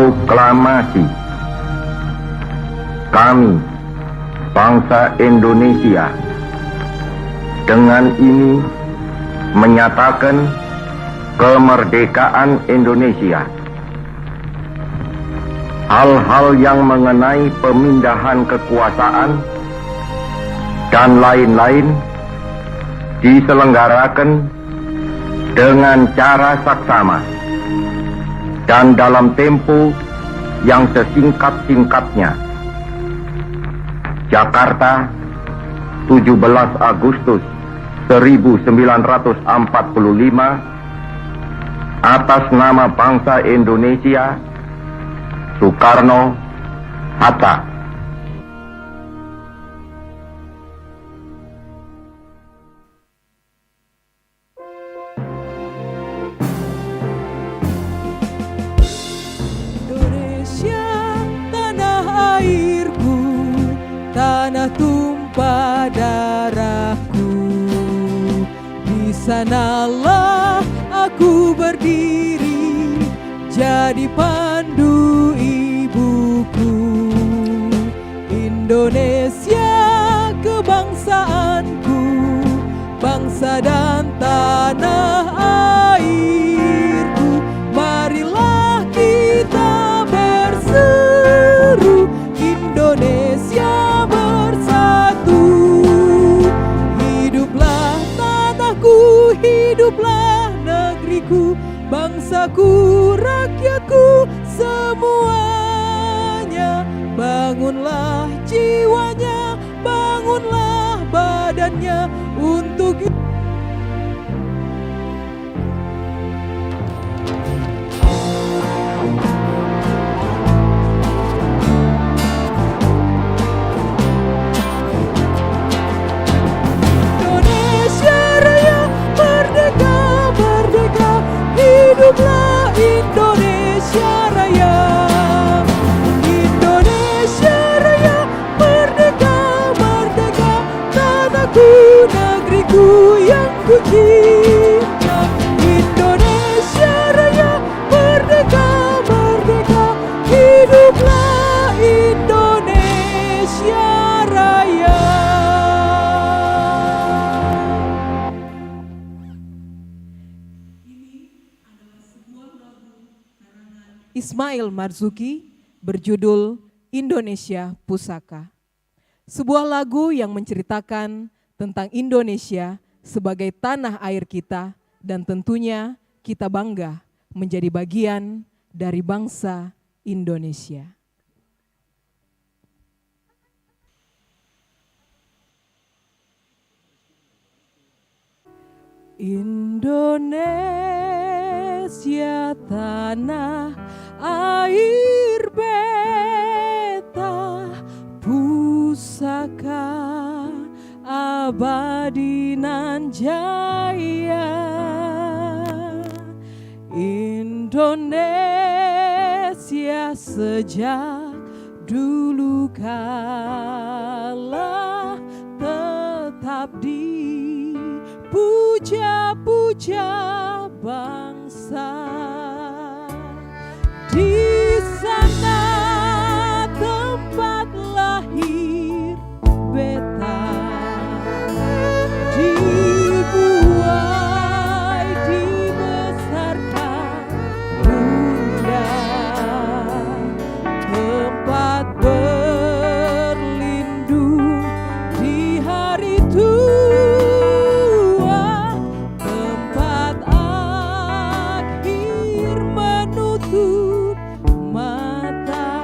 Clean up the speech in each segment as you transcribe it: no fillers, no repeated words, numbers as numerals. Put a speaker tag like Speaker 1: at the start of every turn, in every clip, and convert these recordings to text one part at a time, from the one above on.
Speaker 1: Proklamasi. Kami, bangsa Indonesia, dengan ini menyatakan kemerdekaan Indonesia. Hal-hal yang mengenai pemindahan kekuasaan dan lain-lain diselenggarakan dengan cara saksama dan dalam tempo yang sesingkat-singkatnya. Jakarta, 17 Agustus 1945, atas nama bangsa Indonesia, Soekarno Hatta.
Speaker 2: Indonesia, tanah airku, tanah tumpah darahku. Di sanalah aku berdiri, jadi pandu ibuku. Indonesia kebangsaanku, bangsa dan tanah airku. Marilah kita berseru, Indonesia bersatu. Hiduplah tanahku, hiduplah negeriku, bangsaku, rakyatku semuanya. Bangunlah jiwanya, bangunlah badannya untuk Indonesia Raya, merdeka, merdeka, hiduplah Indonesia Raya. Indonesia Raya, merdeka, merdeka, tanahku, negeriku yang ku cinta. Indonesia Raya, merdeka, merdeka, hiduplah Indonesia Raya. Ismail Marzuki berjudul Indonesia Pusaka. Sebuah lagu yang menceritakan tentang Indonesia sebagai tanah air kita dan tentunya kita bangga menjadi bagian dari bangsa Indonesia. Indonesia tanah air beta, pusaka abadi nan jaya. Indonesia sejak dulu kala tetap dipuja-puja bangsa. Di sana tempat lahir beta, dibuai dibesarkan bunda, tempat berlindung di hari tua, tempat akhir menutup mata.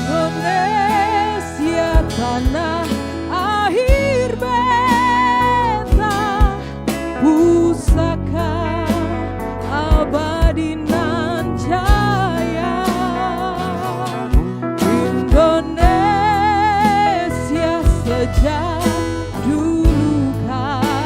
Speaker 2: Indonesia tanah air beta, pusaka abadi nan jaya. Indonesia sejak dulu kala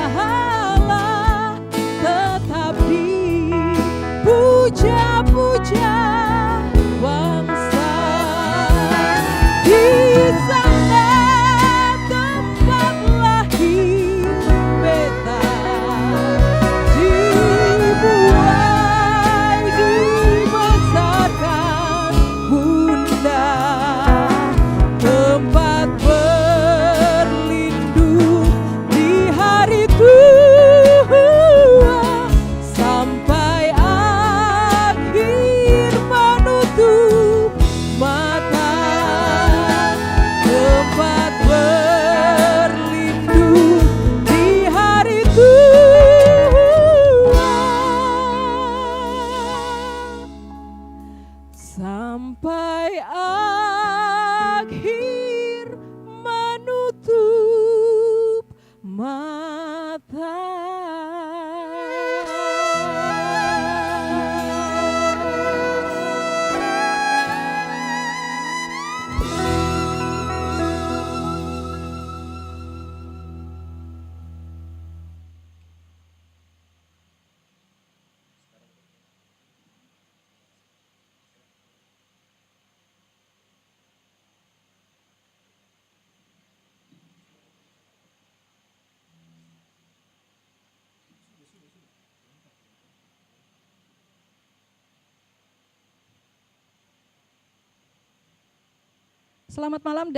Speaker 2: Selamat malam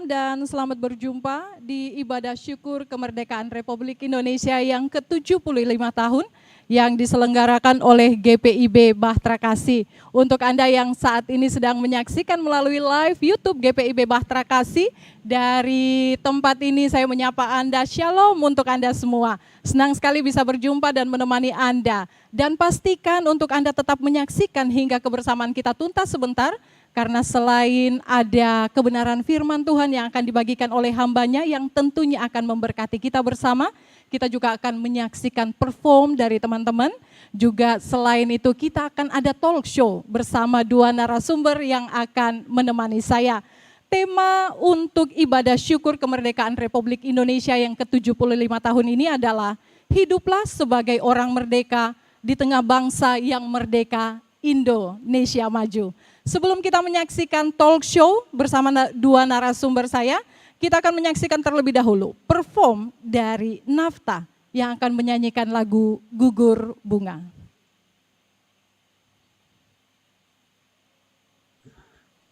Speaker 2: dan selamat berjumpa di ibadah syukur kemerdekaan Republik Indonesia yang ke-75 tahun yang diselenggarakan oleh GPIB Bahtera Kasih. Untuk Anda yang saat ini sedang menyaksikan melalui live YouTube GPIB Bahtera Kasih, dari tempat ini saya menyapa Anda, Shalom untuk Anda semua. Senang sekali bisa berjumpa dan menemani Anda. Dan pastikan untuk Anda tetap menyaksikan hingga kebersamaan kita tuntas sebentar, karena selain ada kebenaran firman Tuhan yang akan dibagikan oleh hambanya yang tentunya akan memberkati kita bersama, kita juga akan menyaksikan perform dari teman-teman. Juga selain itu kita akan ada talk show bersama dua narasumber yang akan menemani saya. Tema untuk ibadah syukur kemerdekaan Republik Indonesia yang ke-75 tahun ini adalah hiduplah sebagai orang merdeka di tengah bangsa yang merdeka, Indonesia maju. Sebelum kita menyaksikan talk show bersama dua narasumber saya, kita akan menyaksikan terlebih dahulu perform dari Nafta yang akan menyanyikan lagu Gugur Bunga.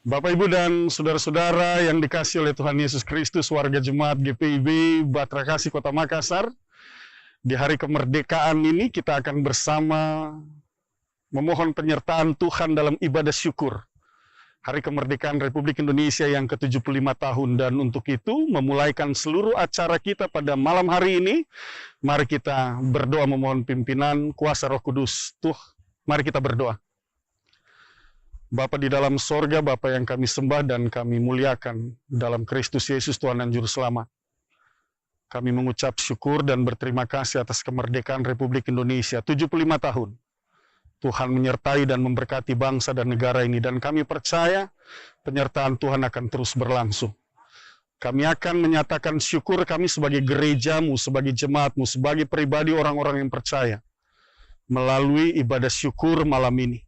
Speaker 3: Bapak, Ibu, dan saudara-saudara yang dikasihi oleh Tuhan Yesus Kristus, warga jemaat GPIB Bahtera Kasih Kota Makassar, di hari kemerdekaan ini kita akan bersama memohon penyertaan Tuhan dalam ibadah syukur Hari Kemerdekaan Republik Indonesia yang ke-75 tahun. Dan untuk itu, memulaikan seluruh acara kita pada malam hari ini, mari kita berdoa memohon pimpinan kuasa Roh Kudus. Mari kita berdoa. Bapa di dalam sorga, Bapa yang kami sembah dan kami muliakan dalam Kristus Yesus Tuhan dan Juru Selamat. Kami mengucap syukur dan berterima kasih atas kemerdekaan Republik Indonesia 75 tahun. Tuhan menyertai dan memberkati bangsa dan negara ini, dan kami percaya penyertaan Tuhan akan terus berlangsung. Kami akan menyatakan syukur kami sebagai gerejamu, sebagai jemaatmu, sebagai pribadi orang-orang yang percaya melalui ibadah syukur malam ini.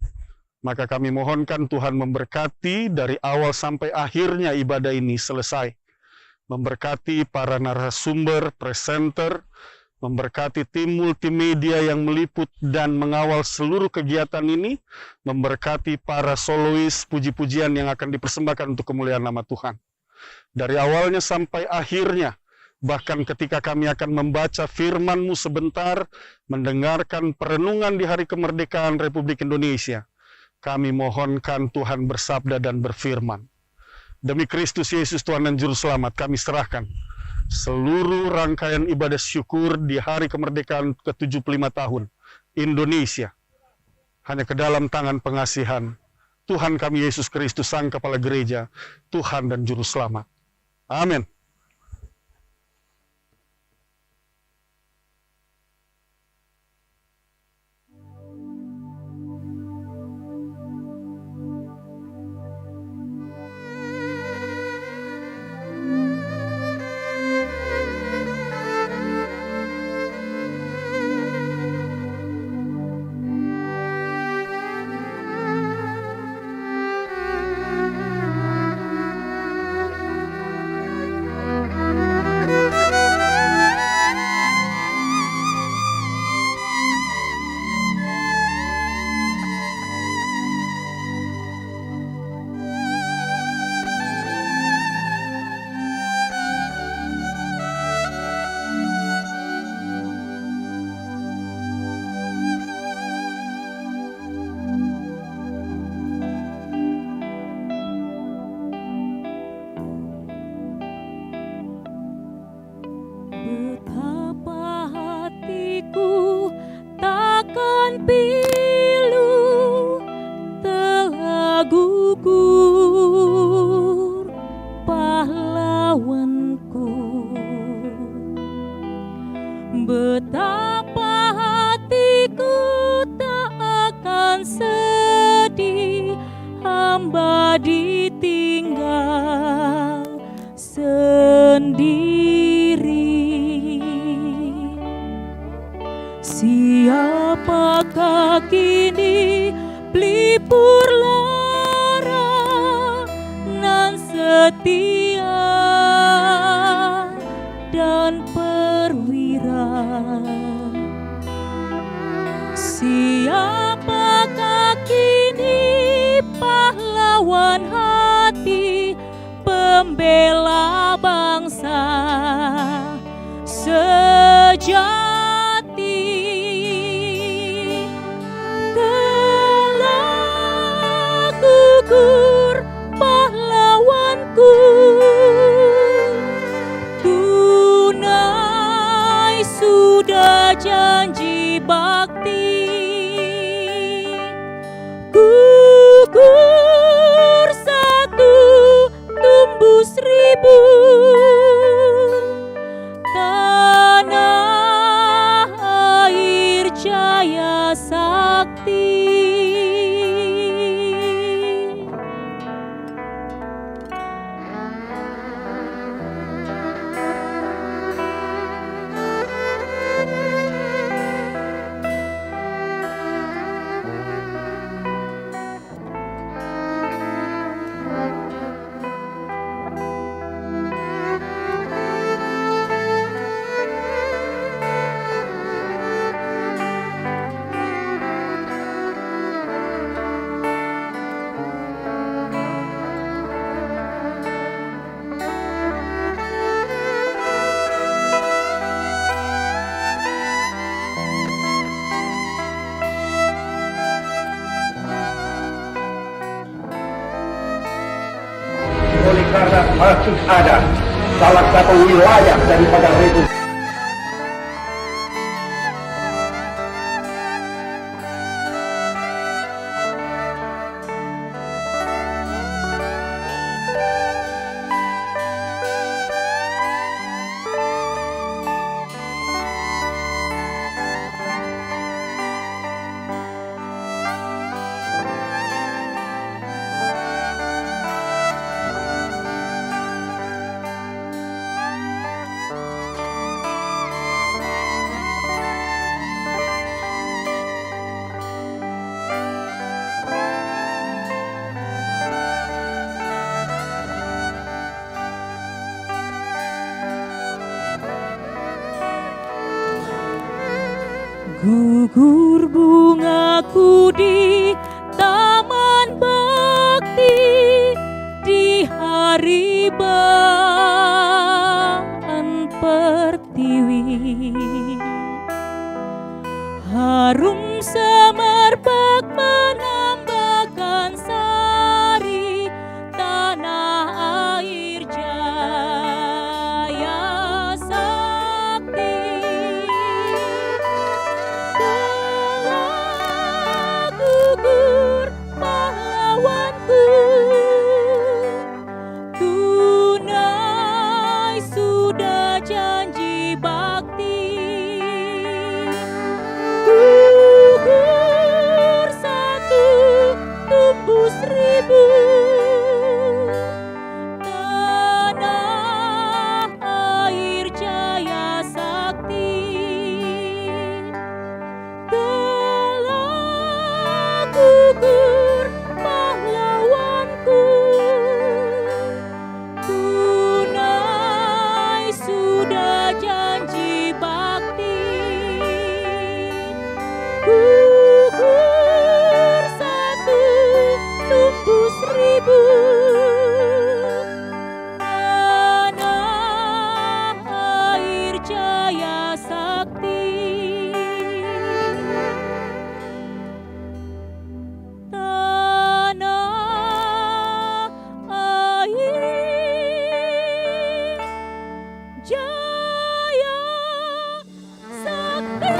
Speaker 3: Maka kami mohonkan Tuhan memberkati dari awal sampai akhirnya ibadah ini selesai. Memberkati para narasumber, presenter, memberkati tim multimedia yang meliput dan mengawal seluruh kegiatan ini, memberkati para solois puji-pujian yang akan dipersembahkan untuk kemuliaan nama Tuhan. Dari awalnya sampai akhirnya, bahkan ketika kami akan membaca firman-Mu sebentar, mendengarkan perenungan di Hari Kemerdekaan Republik Indonesia, kami mohonkan Tuhan bersabda dan berfirman. Demi Kristus Yesus Tuhan dan Juru Selamat, kami serahkan seluruh rangkaian ibadah syukur di Hari Kemerdekaan ke-75 tahun Indonesia hanya ke dalam tangan pengasihan Tuhan kami Yesus Kristus, Sang Kepala Gereja, Tuhan dan Juru Selamat. Amin.
Speaker 2: Betapa hatiku takkan pilu telah gugur pahlawanku. Betapa hatiku tak akan sedih hamba ditinggal sendiri. Siapakah kini pelipur lara nan setia dan perwira? Siapakah kini pahlawan
Speaker 4: pembela bangsa sejati. Telah gugur pahlawanku, tunai sudah janji bakti. Gugur satu, tumbuh seribu, tanah air jaya sakti.
Speaker 1: Oleh karena masih ada salah satu wilayah daripada Republik
Speaker 4: Gugur bungaku di taman bakti di hari ban pertiwi. Harum semerbak menambahkan sari tanah air jaya sakti. Telah gugur pahlawanku, tunai sudah janji bakti. Gugur satu, tumbuh seribu, tanah air jaya sakti. Telah gugur pahlawanku, tunai sudah janji bakti. Gugur satu, tumbuh seribu, tanah air jaya sakti. Tanah air jaya sakti.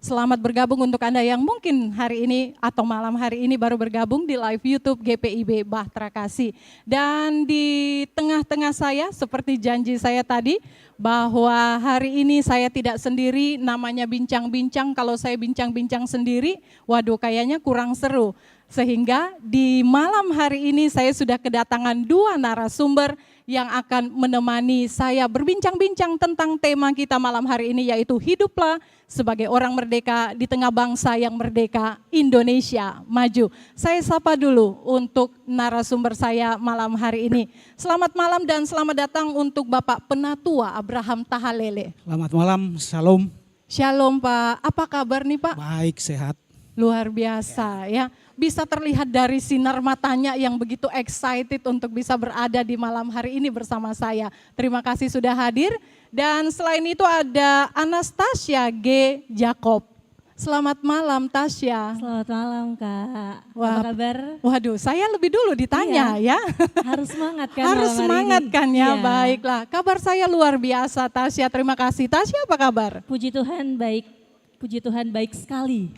Speaker 2: Selamat bergabung untuk Anda yang mungkin hari ini atau malam hari ini baru bergabung di live YouTube GPIB Bahtera Kasih. Dan di tengah-tengah saya, seperti janji saya tadi, bahwa hari ini saya tidak sendiri, namanya bincang-bincang. Kalau saya bincang-bincang sendiri, waduh kayaknya kurang seru. Sehingga di malam hari ini saya sudah kedatangan dua narasumber yang akan menemani saya berbincang-bincang tentang tema kita malam hari ini, yaitu hiduplah sebagai orang merdeka di tengah bangsa yang merdeka, Indonesia maju. Saya sapa dulu untuk narasumber saya malam hari ini. Selamat malam dan selamat datang untuk Bapak Penatua Abraham Tahalele.
Speaker 5: Selamat malam, Shalom.
Speaker 2: Shalom Pak, apa kabar nih Pak?
Speaker 5: Baik, sehat.
Speaker 2: Luar biasa ya, bisa terlihat dari sinar matanya yang begitu excited untuk bisa berada di malam hari ini bersama saya. Terima kasih sudah hadir. Dan selain itu ada Anastasia G. Jacob. Selamat malam Tasya.
Speaker 4: Selamat malam Kak.
Speaker 2: Wah,
Speaker 4: Apa kabar?
Speaker 2: Waduh, saya lebih dulu ditanya ya.
Speaker 4: Harus semangat kan
Speaker 2: Harus
Speaker 4: malam hari
Speaker 2: semangat
Speaker 4: ini?
Speaker 2: kan ya,
Speaker 4: Iya.
Speaker 2: baiklah. Kabar saya luar biasa Tasya, terima kasih. Tasya apa kabar?
Speaker 4: Puji Tuhan baik, puji Tuhan baik sekali.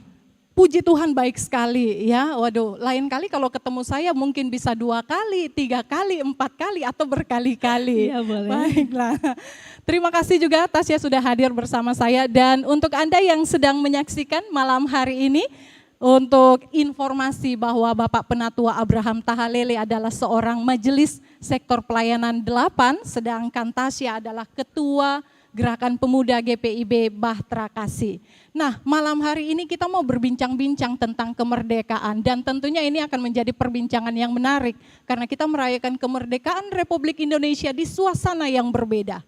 Speaker 2: Puji Tuhan baik sekali ya, waduh lain kali kalau ketemu saya mungkin bisa 2 kali, 3 kali, 4 kali atau berkali-kali.
Speaker 4: Iya, boleh.
Speaker 2: Baiklah, terima kasih juga Tasya sudah hadir bersama saya dan untuk Anda yang sedang menyaksikan malam hari ini, untuk informasi bahwa Bapak Penatua Abraham Tahalele adalah seorang majelis sektor pelayanan 8, sedangkan Tasya adalah ketua Gerakan Pemuda GPIB Bahtera Kasih. Nah, malam hari ini kita mau berbincang-bincang tentang kemerdekaan dan tentunya ini akan menjadi perbincangan yang menarik karena kita merayakan kemerdekaan Republik Indonesia di suasana yang berbeda.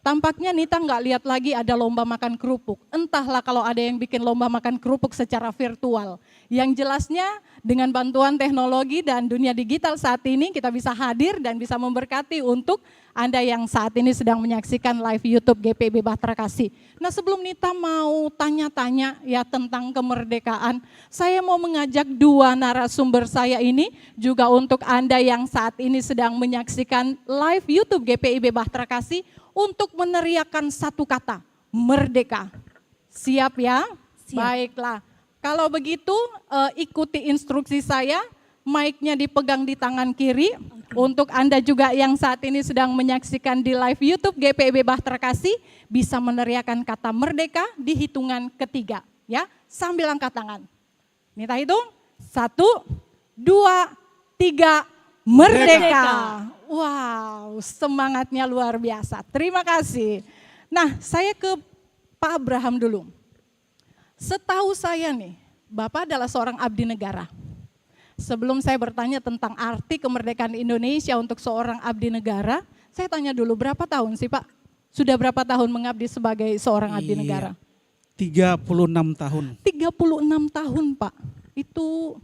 Speaker 2: Tampaknya Nita nggak lihat lagi ada lomba makan kerupuk. Entahlah kalau ada yang bikin lomba makan kerupuk secara virtual. Yang jelasnya dengan bantuan teknologi dan dunia digital saat ini kita bisa hadir dan bisa memberkati untuk Anda yang saat ini sedang menyaksikan live YouTube GPIB Bahtera Kasih. Nah sebelum Nita mau tanya-tanya ya tentang kemerdekaan, saya mau mengajak 2 narasumber saya ini juga untuk Anda yang saat ini sedang menyaksikan live YouTube GPIB Bahtera Kasih untuk meneriakan satu kata, merdeka. Siap ya?
Speaker 4: Siap.
Speaker 2: Baiklah. Kalau begitu ikuti instruksi saya, mic-nya dipegang di tangan kiri. Untuk Anda juga yang saat ini sedang menyaksikan di live YouTube GPIB Bahtera Kasih, bisa meneriakan kata merdeka di hitungan ketiga. Ya, sambil angkat tangan. Nita hitung, 1, 2, 3, merdeka. Wow, semangatnya luar biasa. Terima kasih. Nah, saya ke Pak Abraham dulu. Setahu saya nih, Bapak adalah seorang abdi negara. Sebelum saya bertanya tentang arti kemerdekaan Indonesia untuk seorang abdi negara, saya tanya dulu berapa tahun sih Pak? Sudah berapa tahun mengabdi sebagai seorang abdi negara?
Speaker 5: 36 tahun.
Speaker 2: 36 tahun Pak. Itu,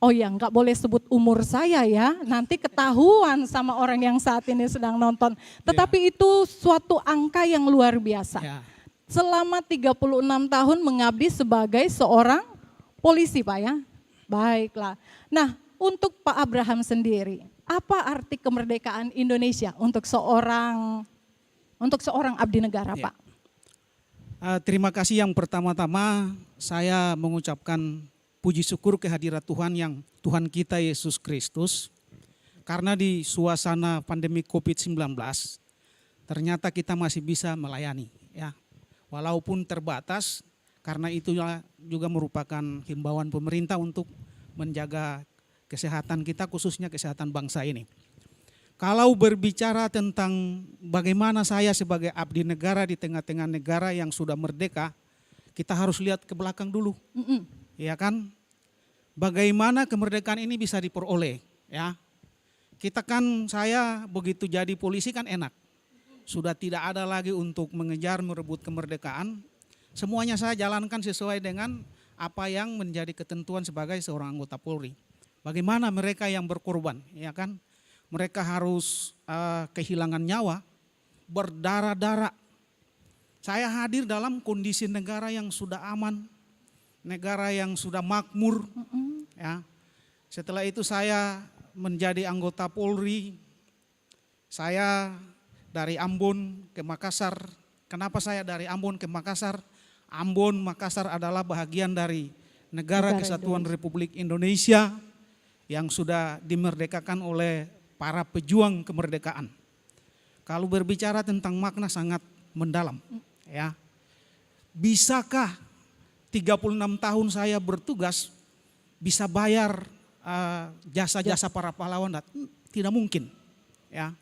Speaker 2: oh ya nggak boleh sebut umur saya ya, nanti ketahuan sama orang yang saat ini sedang nonton. Tetapi itu suatu angka yang luar biasa.
Speaker 5: Ya.
Speaker 2: Selama 36 tahun mengabdi sebagai seorang polisi Pak ya. Baiklah. Nah untuk Pak Abraham sendiri, apa arti kemerdekaan Indonesia untuk seorang abdi negara
Speaker 5: Ya.
Speaker 2: Pak?
Speaker 5: Terima kasih yang pertama-tama saya mengucapkan puji syukur kehadirat Tuhan yang Tuhan kita Yesus Kristus. Karena di suasana pandemi COVID-19 ternyata kita masih bisa melayani ya. Walaupun terbatas, karena itu juga merupakan himbauan pemerintah untuk menjaga kesehatan kita, khususnya kesehatan bangsa ini. Kalau berbicara tentang bagaimana saya sebagai abdi negara di tengah-tengah negara yang sudah merdeka, kita harus lihat ke belakang dulu. Ya kan? Bagaimana kemerdekaan ini bisa diperoleh ya. Kita kan, saya begitu jadi polisi kan enak. Sudah tidak ada lagi untuk mengejar merebut kemerdekaan. Semuanya saya jalankan sesuai dengan apa yang menjadi ketentuan sebagai seorang anggota Polri. Bagaimana mereka yang berkorban, ya kan? Mereka harus kehilangan nyawa, berdarah-darah. Saya hadir dalam kondisi negara yang sudah aman, negara yang sudah makmur. Ya. Setelah itu saya menjadi anggota Polri. Saya dari Ambon ke Makassar. Kenapa saya dari Ambon ke Makassar? Ambon, Makassar adalah bagian dari Negara Kesatuan Republik Indonesia yang sudah dimerdekakan oleh para pejuang kemerdekaan. Kalau berbicara tentang makna sangat mendalam, ya. Bisakah 36 tahun saya bertugas bisa bayar jasa-jasa para pahlawan? Tidak mungkin, ya.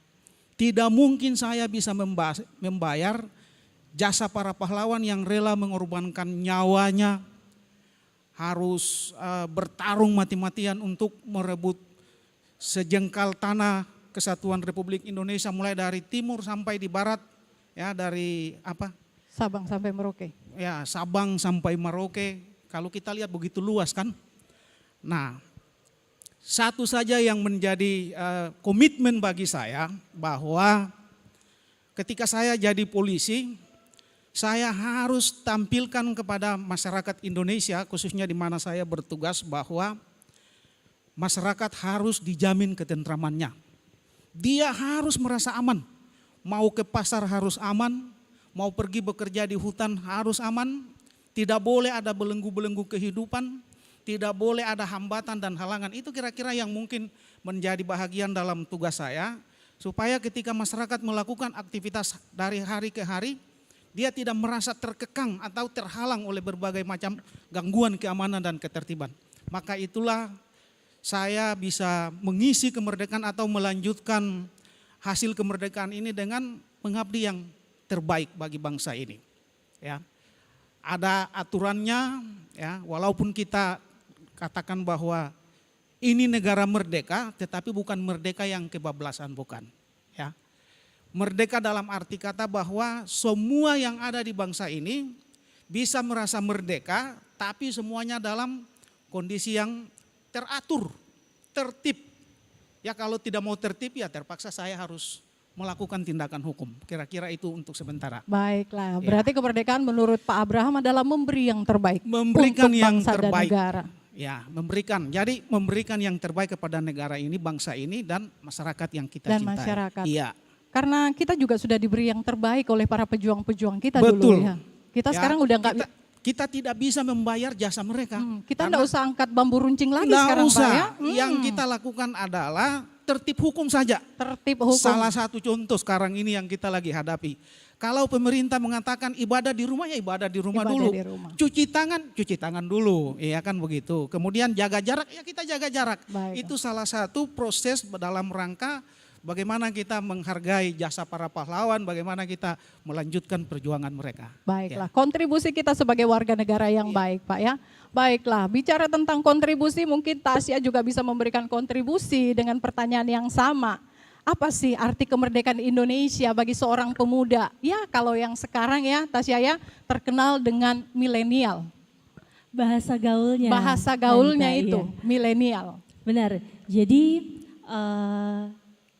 Speaker 5: tidak mungkin saya bisa membayar jasa para pahlawan yang rela mengorbankan nyawanya, harus bertarung mati-matian untuk merebut sejengkal tanah kesatuan Republik Indonesia, mulai dari timur sampai di barat, ya, dari
Speaker 2: Sabang sampai Merauke.
Speaker 5: Ya, Sabang sampai Merauke. Kalau kita lihat begitu luas kan. Nah, satu saja yang menjadi komitmen bagi saya, bahwa ketika saya jadi polisi, saya harus tampilkan kepada masyarakat Indonesia, khususnya di mana saya bertugas, bahwa masyarakat harus dijamin ketentramannya. Dia harus merasa aman, mau ke pasar harus aman, mau pergi bekerja di hutan harus aman, tidak boleh ada belenggu-belenggu kehidupan, tidak boleh ada hambatan dan halangan. Itu kira-kira yang mungkin menjadi bahagian dalam tugas saya, supaya ketika masyarakat melakukan aktivitas dari hari ke hari, dia tidak merasa terkekang atau terhalang oleh berbagai macam gangguan keamanan dan ketertiban. Maka itulah saya bisa mengisi kemerdekaan atau melanjutkan hasil kemerdekaan ini dengan mengabdi yang terbaik bagi bangsa ini. Ya, ada aturannya, ya, walaupun kita katakan bahwa ini negara merdeka, tetapi bukan merdeka yang kebablasan, bukan. Ya, merdeka dalam arti kata bahwa semua yang ada di bangsa ini bisa merasa merdeka, tapi semuanya dalam kondisi yang teratur, tertib. Ya, kalau tidak mau tertib, ya terpaksa saya harus melakukan tindakan hukum. Kira-kira itu untuk sementara.
Speaker 2: Baiklah,
Speaker 5: Ya.
Speaker 2: berarti kemerdekaan menurut Pak Abraham adalah memberi yang terbaik
Speaker 5: Memberikan
Speaker 2: untuk
Speaker 5: yang
Speaker 2: bangsa dan
Speaker 5: terbaik.
Speaker 2: negara.
Speaker 5: Ya, memberikan. Jadi memberikan yang terbaik kepada negara ini, bangsa ini, dan masyarakat yang kita
Speaker 2: Dan
Speaker 5: cintai.
Speaker 2: masyarakat.
Speaker 5: Iya.
Speaker 2: Karena kita juga sudah diberi yang terbaik oleh para pejuang-pejuang kita
Speaker 5: Betul.
Speaker 2: dulu ya. Kita
Speaker 5: Ya,
Speaker 2: sekarang udah nggak
Speaker 5: kita tidak bisa membayar jasa mereka.
Speaker 2: kita
Speaker 5: Karena
Speaker 2: nggak usah angkat bambu runcing lagi
Speaker 5: nggak
Speaker 2: sekarang
Speaker 5: usah.
Speaker 2: Pak ya.
Speaker 5: Yang kita lakukan adalah tertib hukum saja.
Speaker 2: Tertib hukum.
Speaker 5: Salah satu contoh sekarang ini yang kita lagi hadapi. Kalau pemerintah mengatakan ibadah di rumah, ya ibadah di rumah
Speaker 2: Ibadah
Speaker 5: dulu.
Speaker 2: di rumah.
Speaker 5: Cuci tangan dulu, ya kan begitu. Kemudian jaga jarak, ya kita jaga jarak.
Speaker 2: Baik.
Speaker 5: Itu salah satu proses dalam rangka bagaimana kita menghargai jasa para pahlawan, bagaimana kita melanjutkan perjuangan mereka.
Speaker 2: Baiklah, kontribusi kita sebagai warga negara yang baik Pak ya. Baiklah, bicara tentang kontribusi mungkin Tasya juga bisa memberikan kontribusi dengan pertanyaan yang sama. Apa sih arti kemerdekaan Indonesia bagi seorang pemuda? Ya kalau yang sekarang ya Tasya ya terkenal dengan milenial.
Speaker 4: Bahasa gaulnya.
Speaker 2: Bahasa gaulnya
Speaker 4: Nanta,
Speaker 2: itu
Speaker 4: iya.
Speaker 2: milenial.
Speaker 4: Benar. Jadi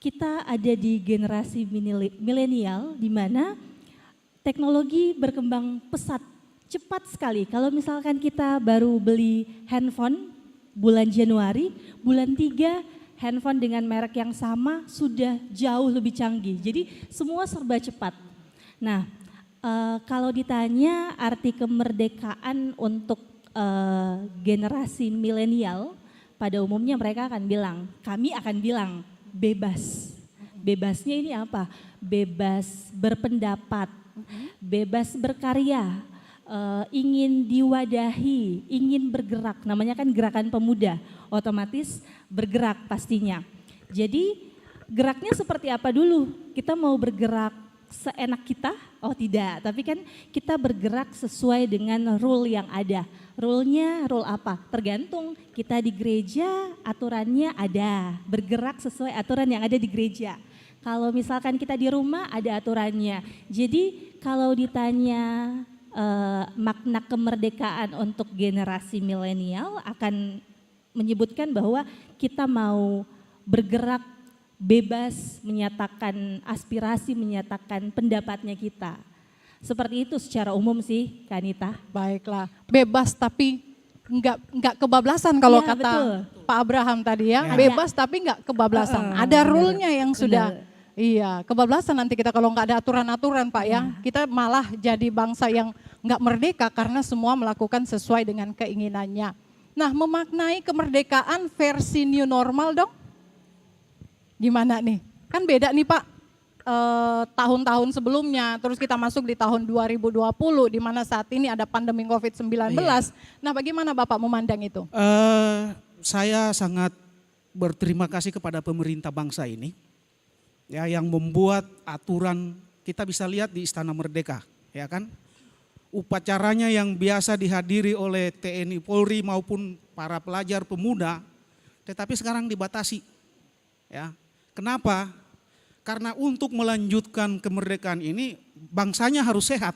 Speaker 4: kita ada di generasi milenial di mana teknologi berkembang pesat, cepat sekali. Kalau misalkan kita baru beli handphone bulan Januari, bulan 3 handphone dengan merek yang sama sudah jauh lebih canggih. Jadi semua serba cepat. Nah, kalau ditanya arti kemerdekaan untuk generasi milenial, pada umumnya mereka akan bilang, kami akan bilang bebas. Bebasnya ini apa? Bebas berpendapat, bebas berkarya, ingin diwadahi, ingin bergerak. Namanya kan gerakan pemuda, otomatis bergerak pastinya. Jadi geraknya seperti apa dulu? Kita mau bergerak seenak kita? Oh tidak, tapi kan kita bergerak sesuai dengan rule yang ada. Rule-nya rule apa? Tergantung kita di gereja aturannya ada, bergerak sesuai aturan yang ada di gereja. Kalau misalkan kita di rumah ada aturannya. Jadi kalau ditanya makna kemerdekaan untuk generasi milenial akan menyebutkan bahwa kita mau bergerak bebas, menyatakan aspirasi, menyatakan pendapatnya kita. Seperti itu secara umum sih, Kanita.
Speaker 2: Baiklah, bebas tapi nggak kebablasan kalau
Speaker 4: Iya,
Speaker 2: kata
Speaker 4: betul.
Speaker 2: Pak Abraham tadi ya.
Speaker 5: Ya.
Speaker 2: Bebas tapi nggak kebablasan. Ada rule-nya yang sudah.
Speaker 4: Benar.
Speaker 2: Iya, kebablasan nanti kita kalau nggak ada aturan-aturan Pak ya. Kita malah jadi bangsa yang nggak merdeka karena semua melakukan sesuai dengan keinginannya. Nah, memaknai kemerdekaan versi new normal dong. Gimana nih? Kan beda nih Pak. Tahun-tahun sebelumnya, terus kita masuk di tahun 2020 di mana saat ini ada pandemi COVID-19.
Speaker 5: Iya.
Speaker 2: Nah, bagaimana Bapak memandang itu?
Speaker 5: Saya sangat berterima kasih kepada pemerintah bangsa ini ya yang membuat aturan. Kita bisa lihat di Istana Merdeka, ya kan? Upacaranya yang biasa dihadiri oleh TNI Polri maupun para pelajar pemuda, tetapi sekarang dibatasi. Ya, kenapa? Karena untuk melanjutkan kemerdekaan ini bangsanya harus sehat.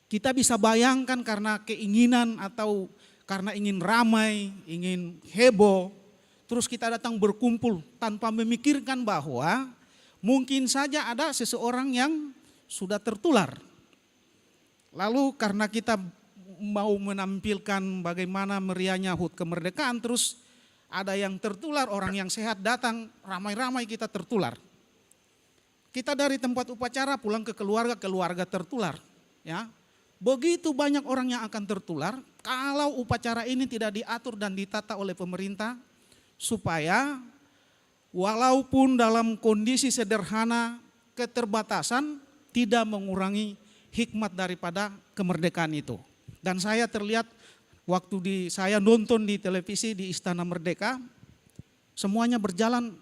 Speaker 5: Kita bisa bayangkan karena keinginan atau karena ingin ramai, ingin heboh, terus kita datang berkumpul tanpa memikirkan bahwa mungkin saja ada seseorang yang sudah tertular. Lalu karena kita mau menampilkan bagaimana meriahnya HUT kemerdekaan, terus ada yang tertular, orang yang sehat datang, ramai-ramai kita tertular. Kita dari tempat upacara pulang ke keluarga, keluarga tertular. Ya, begitu banyak orang yang akan tertular kalau upacara ini tidak diatur dan ditata oleh pemerintah supaya walaupun dalam kondisi sederhana, keterbatasan tidak mengurangi hikmat daripada kemerdekaan itu. Dan saya terlihat waktu saya nonton di televisi di Istana Merdeka, semuanya berjalan,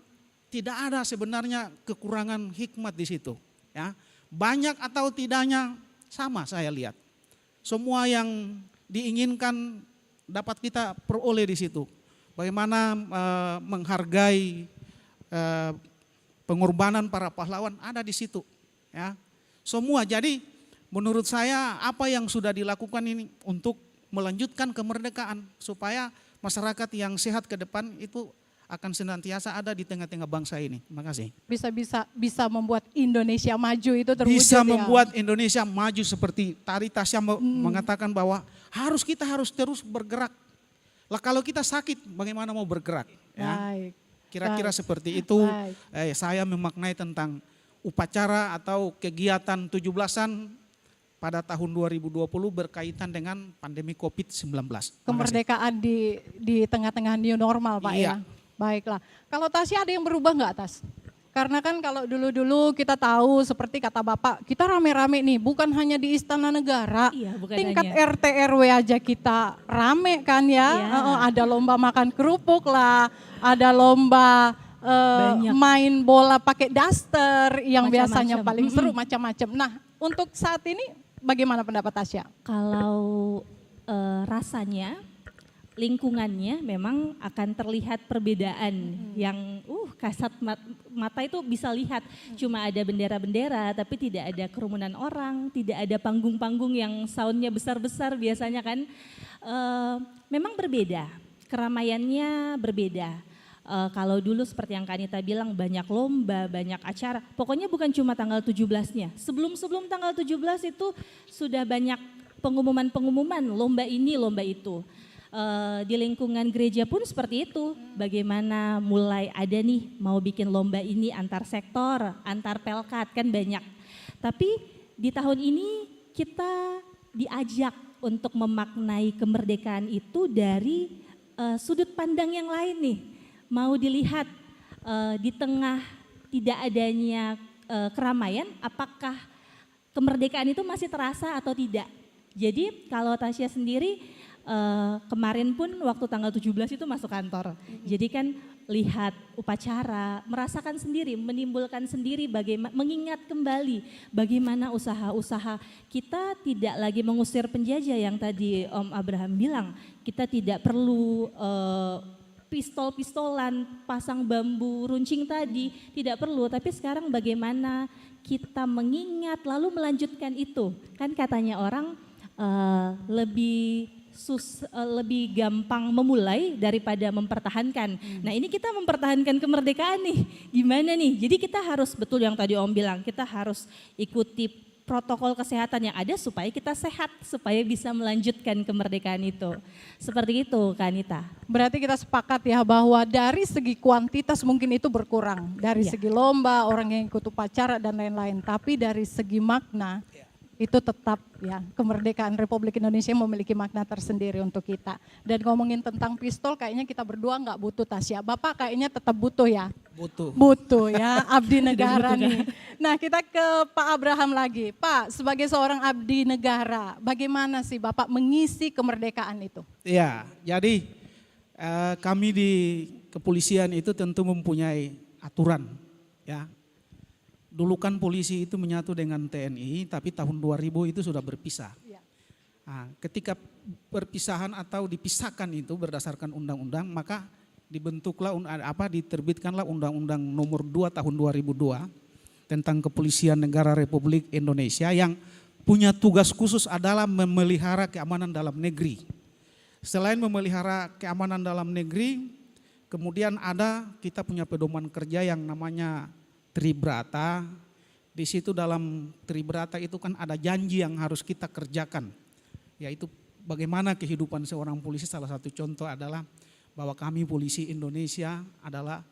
Speaker 5: tidak ada sebenarnya kekurangan hikmat di situ. Ya, banyak atau tidaknya sama saya lihat. Semua yang diinginkan dapat kita peroleh di situ. Bagaimana menghargai pengorbanan para pahlawan ada di situ, ya. Semua. Jadi menurut saya apa yang sudah dilakukan ini untuk melanjutkan kemerdekaan supaya masyarakat yang sehat ke depan itu akan senantiasa ada di tengah-tengah bangsa ini. Terima kasih.
Speaker 2: Bisa membuat Indonesia maju itu terwujud.
Speaker 5: Bisa
Speaker 2: ya?
Speaker 5: membuat Indonesia maju seperti tadi Tasya mengatakan bahwa kita harus terus bergerak. Lah kalau kita sakit bagaimana mau bergerak? Ya.
Speaker 2: Baik.
Speaker 5: Kira-kira seperti itu. Saya memaknai tentang upacara atau kegiatan 17-an pada tahun 2020 berkaitan dengan pandemi COVID-19.
Speaker 2: Kemerdekaan di tengah-tengah new normal, Pak.
Speaker 5: Iya.
Speaker 2: Ya. Baiklah. Kalau Tasya ada yang berubah nggak, Tas? Karena kan kalau dulu-dulu kita tahu seperti kata Bapak, kita rame-rame nih, bukan hanya di Istana Negara,
Speaker 4: Iya, bukan
Speaker 2: tingkat
Speaker 4: hanya.
Speaker 2: RT RW aja kita rame kan ya.
Speaker 4: Iya.
Speaker 2: Ada lomba makan kerupuk lah, ada lomba
Speaker 4: Banyak.
Speaker 2: main bola pakai daster yang
Speaker 4: Macam-macam.
Speaker 2: biasanya paling seru, macam-macam. Nah, untuk saat ini bagaimana pendapat Tasya?
Speaker 4: Kalau rasanya lingkungannya memang akan terlihat perbedaan yang kasat mata itu bisa lihat, cuma ada bendera-bendera tapi tidak ada kerumunan orang, tidak ada panggung-panggung yang soundnya besar-besar biasanya kan. Memang berbeda, keramaiannya berbeda. Kalau dulu seperti yang Kanita bilang banyak lomba, banyak acara, pokoknya bukan cuma tanggal 17-nya. Sebelum tanggal 17 itu sudah banyak pengumuman-pengumuman lomba ini, lomba itu. Di lingkungan gereja pun seperti itu. Bagaimana mulai ada nih mau bikin lomba ini antar sektor, antar pelkat kan banyak. Tapi di tahun ini kita diajak untuk memaknai kemerdekaan itu dari sudut pandang yang lain nih. Mau dilihat di tengah tidak adanya keramaian, apakah kemerdekaan itu masih terasa atau tidak. Jadi kalau Tasya sendiri kemarin pun waktu tanggal 17 itu masuk kantor. Jadi kan lihat upacara, merasakan sendiri, menimbulkan sendiri bagaimana, mengingat kembali bagaimana usaha-usaha kita tidak lagi mengusir penjajah yang tadi Om Abraham bilang. Kita tidak perlu pistol-pistolan, pasang bambu runcing tadi, tidak perlu. Tapi sekarang bagaimana kita mengingat lalu melanjutkan itu. Kan katanya orang lebih gampang memulai daripada mempertahankan. Nah ini kita mempertahankan kemerdekaan nih, gimana nih? Jadi kita harus, betul yang tadi Om bilang, kita harus ikuti protokol kesehatan yang ada supaya kita sehat, supaya bisa melanjutkan kemerdekaan itu. Seperti itu Kanita.
Speaker 2: Berarti kita sepakat ya bahwa dari segi kuantitas mungkin itu berkurang. Dari
Speaker 4: Iya.
Speaker 2: segi lomba, orang yang ikut upacara dan lain-lain. Tapi dari segi makna, itu tetap ya, kemerdekaan Republik Indonesia memiliki makna tersendiri untuk kita. Dan ngomongin tentang pistol kayaknya kita berdua nggak butuh, Tasya. Bapak kayaknya tetap butuh ya? Butuh ya, abdi negara nih. Nah kita ke Pak Abraham lagi. Pak, sebagai seorang abdi negara, bagaimana sih Bapak mengisi kemerdekaan itu?
Speaker 5: Ya, jadi kami di kepolisian itu tentu mempunyai aturan Ya, dulu kan polisi itu menyatu dengan TNI, tapi tahun 2000 itu sudah berpisah.
Speaker 2: Ya.
Speaker 5: Nah, ketika perpisahan atau dipisahkan itu berdasarkan undang-undang, maka diterbitkanlah Undang-Undang Nomor 2 Tahun 2002 tentang Kepolisian Negara Republik Indonesia yang punya tugas khusus adalah memelihara keamanan dalam negeri. Selain memelihara keamanan dalam negeri, kemudian kita punya pedoman kerja yang namanya Tribrata. Di situ dalam Tribrata itu kan ada janji yang harus kita kerjakan, yaitu bagaimana kehidupan seorang polisi. Salah satu contoh adalah bahwa kami polisi Indonesia adalah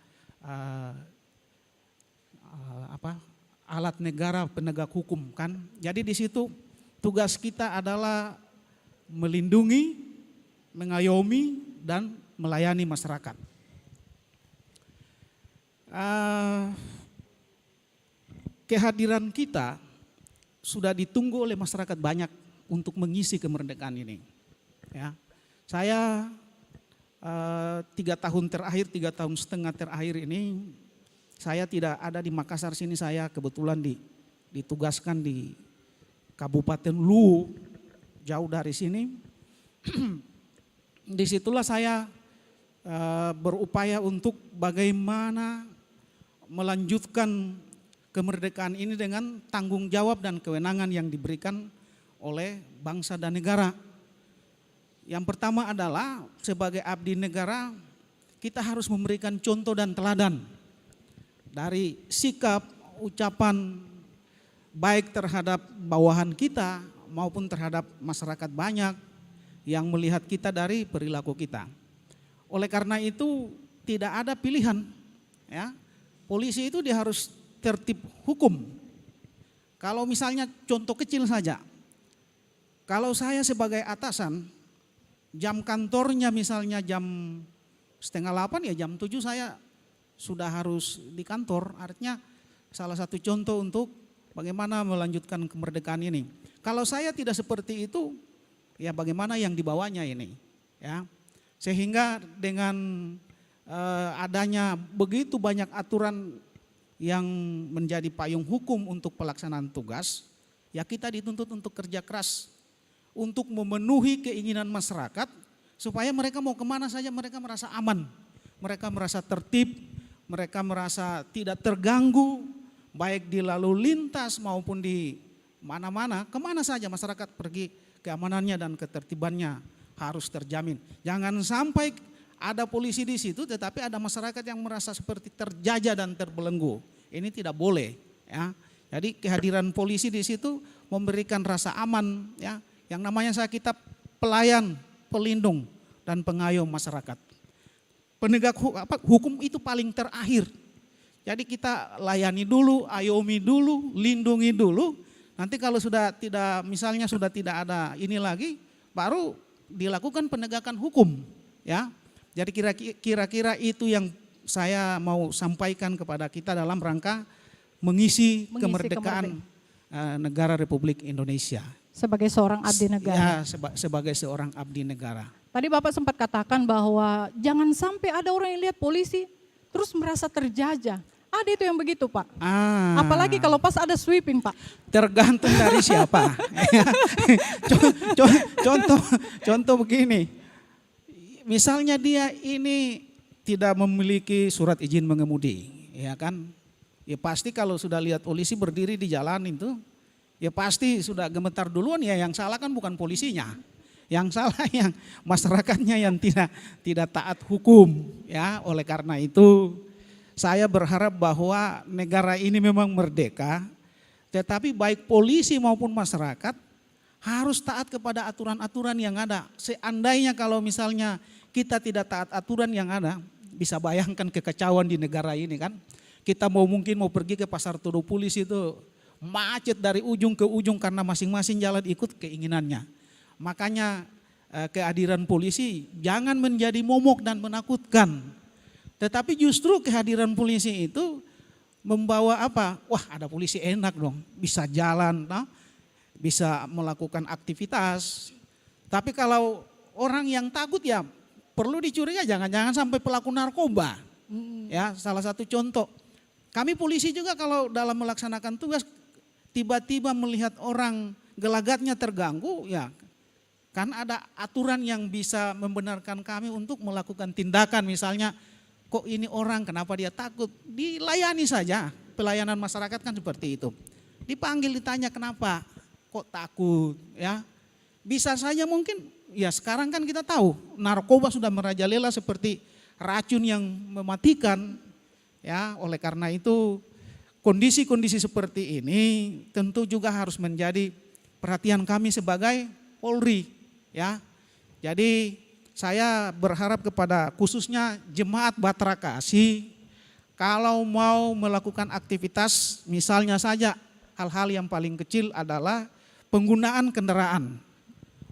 Speaker 5: alat negara penegak hukum kan. Jadi di situ tugas kita adalah melindungi, mengayomi dan melayani masyarakat. Kehadiran kita sudah ditunggu oleh masyarakat banyak untuk mengisi kemerdekaan ini. Ya, saya 3 tahun terakhir, 3,5 tahun terakhir ini saya tidak ada di Makassar sini. Saya kebetulan ditugaskan di Kabupaten Luwu, jauh dari sini. Disitulah saya berupaya untuk bagaimana melanjutkan kemerdekaan ini dengan tanggung jawab dan kewenangan yang diberikan oleh bangsa dan negara. Yang pertama adalah sebagai abdi negara kita harus memberikan contoh dan teladan dari sikap, ucapan baik terhadap bawahan kita maupun terhadap masyarakat banyak yang melihat kita dari perilaku kita. Oleh karena itu tidak ada pilihan, ya. Polisi itu dia harus tertib hukum. Kalau misalnya contoh kecil saja, kalau saya sebagai atasan, jam kantornya misalnya jam 7:30 ya jam 7 saya sudah harus di kantor. Artinya salah satu contoh untuk bagaimana melanjutkan kemerdekaan ini. Kalau saya tidak seperti itu, ya bagaimana yang dibawanya ini, ya. Sehingga dengan adanya begitu banyak aturan yang menjadi payung hukum untuk pelaksanaan tugas, ya kita dituntut untuk kerja keras untuk memenuhi keinginan masyarakat supaya mereka mau kemana saja mereka merasa aman, mereka merasa tertib, mereka merasa tidak terganggu baik di lalu lintas maupun di mana-mana, kemana saja masyarakat pergi keamanannya dan ketertibannya harus terjamin. Jangan sampai ada polisi di situ tetapi ada masyarakat yang merasa seperti terjajah dan terbelenggu. Ini tidak boleh, ya. Jadi kehadiran polisi di situ memberikan rasa aman, ya. Yang namanya kita pelayan, pelindung dan pengayom masyarakat. Penegak hukum itu paling terakhir. Jadi kita layani dulu, ayomi dulu, lindungi dulu. Nanti kalau sudah tidak, misalnya sudah tidak ada ini lagi, baru dilakukan penegakan hukum, ya. Jadi kira-kira itu yang saya mau sampaikan kepada kita dalam rangka mengisi kemerdekaan negara Republik Indonesia.
Speaker 2: Sebagai seorang abdi negara.
Speaker 5: Ya, sebagai seorang abdi negara.
Speaker 2: Tadi Bapak sempat katakan bahwa jangan sampai ada orang yang lihat polisi terus merasa terjajah. Ada itu yang begitu Pak. Apalagi kalau pas ada sweeping Pak.
Speaker 5: Tergantung dari siapa. Contoh begini. Misalnya dia ini tidak memiliki surat izin mengemudi, ya kan? Ya pasti kalau sudah lihat polisi berdiri di jalan itu, ya pasti sudah gemetar duluan. Ya yang salah kan bukan polisinya, yang salah yang masyarakatnya yang tidak taat hukum, ya. Oleh karena itu saya berharap bahwa negara ini memang merdeka, tetapi baik polisi maupun masyarakat harus taat kepada aturan-aturan yang ada. Seandainya kalau misalnya kita tidak taat aturan yang ada, bisa bayangkan kekacauan di negara ini kan. Kita mungkin mau pergi ke pasar Tudopulis itu macet dari ujung ke ujung karena masing-masing jalan ikut keinginannya. Makanya kehadiran polisi jangan menjadi momok dan menakutkan. Tetapi justru kehadiran polisi itu membawa apa? Wah ada polisi enak dong, bisa jalan, bisa melakukan aktivitas. Tapi kalau orang yang takut ya perlu dicurigai, jangan-jangan sampai pelaku narkoba. Ya, salah satu contoh Kami polisi juga kalau dalam melaksanakan tugas tiba-tiba melihat orang gelagatnya terganggu, ya kan ada aturan yang bisa membenarkan kami untuk melakukan tindakan, misalnya kok ini orang kenapa dia takut, dilayani saja. Pelayanan masyarakat kan seperti itu. Dipanggil ditanya kenapa kok takut, ya. Bisa saja mungkin, ya sekarang kan kita tahu narkoba sudah merajalela seperti racun yang mematikan, ya. Oleh karena itu kondisi-kondisi seperti ini tentu juga harus menjadi perhatian kami sebagai Polri, ya. Jadi saya berharap kepada khususnya jemaat Bahtera Kasih, kalau mau melakukan aktivitas, misalnya saja hal-hal yang paling kecil adalah penggunaan kendaraan.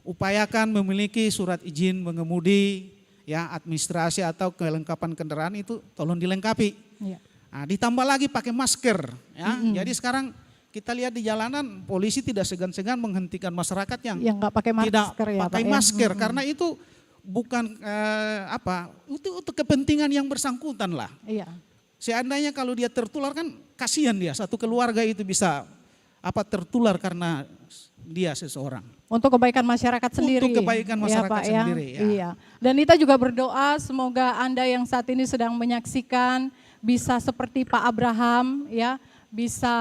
Speaker 5: Upayakan memiliki surat izin mengemudi, ya, administrasi atau kelengkapan kendaraan itu tolong dilengkapi.
Speaker 2: Ya.
Speaker 5: Nah, ditambah lagi pakai masker, ya. Jadi sekarang kita lihat di jalanan polisi tidak segan-segan menghentikan masyarakat yang
Speaker 2: nggak pakai masker,
Speaker 5: tidak
Speaker 2: ya,
Speaker 5: pakai
Speaker 2: Pak,
Speaker 5: masker,
Speaker 2: ya.
Speaker 5: karena itu bukan untuk kepentingan yang bersangkutan lah.
Speaker 2: Iya.
Speaker 5: Seandainya kalau dia tertular kan kasihan dia, satu keluarga itu bisa tertular karena dia seseorang.
Speaker 2: Untuk kebaikan masyarakat sendiri.
Speaker 5: Untuk kebaikan masyarakat
Speaker 2: Pak,
Speaker 5: sendiri, ya.
Speaker 2: Iya. Dan kita juga berdoa semoga Anda yang saat ini sedang menyaksikan bisa seperti Pak Abraham, ya, bisa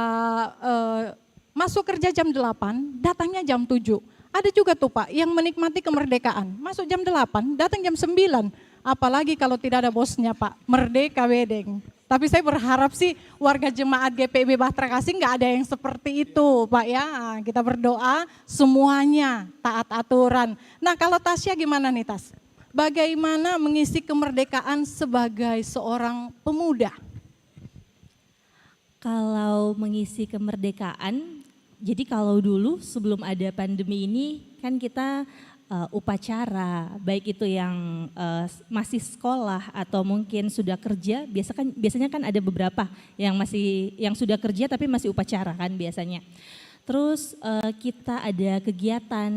Speaker 2: masuk kerja jam 8, datangnya jam 7. Ada juga tuh Pak yang menikmati kemerdekaan, masuk jam 8, datang jam 9. Apalagi kalau tidak ada bosnya Pak, merdeka wedeng. Tapi saya berharap sih warga jemaat GPIB Bahtera Kasih nggak ada yang seperti itu Pak, ya. Kita berdoa semuanya taat aturan. Nah kalau Tasya gimana nih Tas? Bagaimana mengisi kemerdekaan sebagai seorang pemuda?
Speaker 4: Kalau mengisi kemerdekaan, jadi kalau dulu sebelum ada pandemi ini kan kita upacara, baik itu yang masih sekolah atau mungkin sudah kerja, biasanya kan ada beberapa yang sudah kerja tapi masih upacara kan biasanya. Terus kita ada kegiatan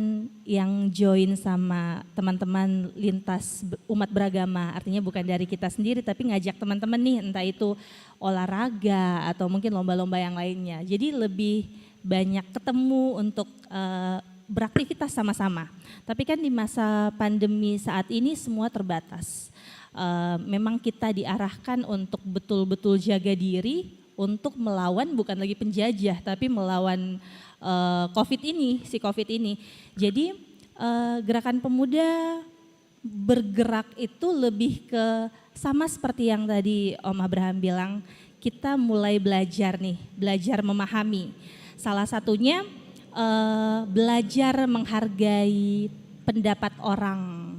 Speaker 4: yang join sama teman-teman lintas umat beragama, artinya bukan dari kita sendiri tapi ngajak teman-teman nih, entah itu olahraga atau mungkin lomba-lomba yang lainnya. Jadi lebih banyak ketemu untuk beraktivitas sama-sama. Tapi kan di masa pandemi saat ini semua terbatas. Memang kita diarahkan untuk betul-betul jaga diri untuk melawan bukan lagi penjajah tapi melawan COVID ini. Jadi gerakan pemuda bergerak itu lebih ke sama seperti yang tadi Om Abraham bilang, kita mulai belajar memahami. Salah satunya belajar menghargai pendapat orang,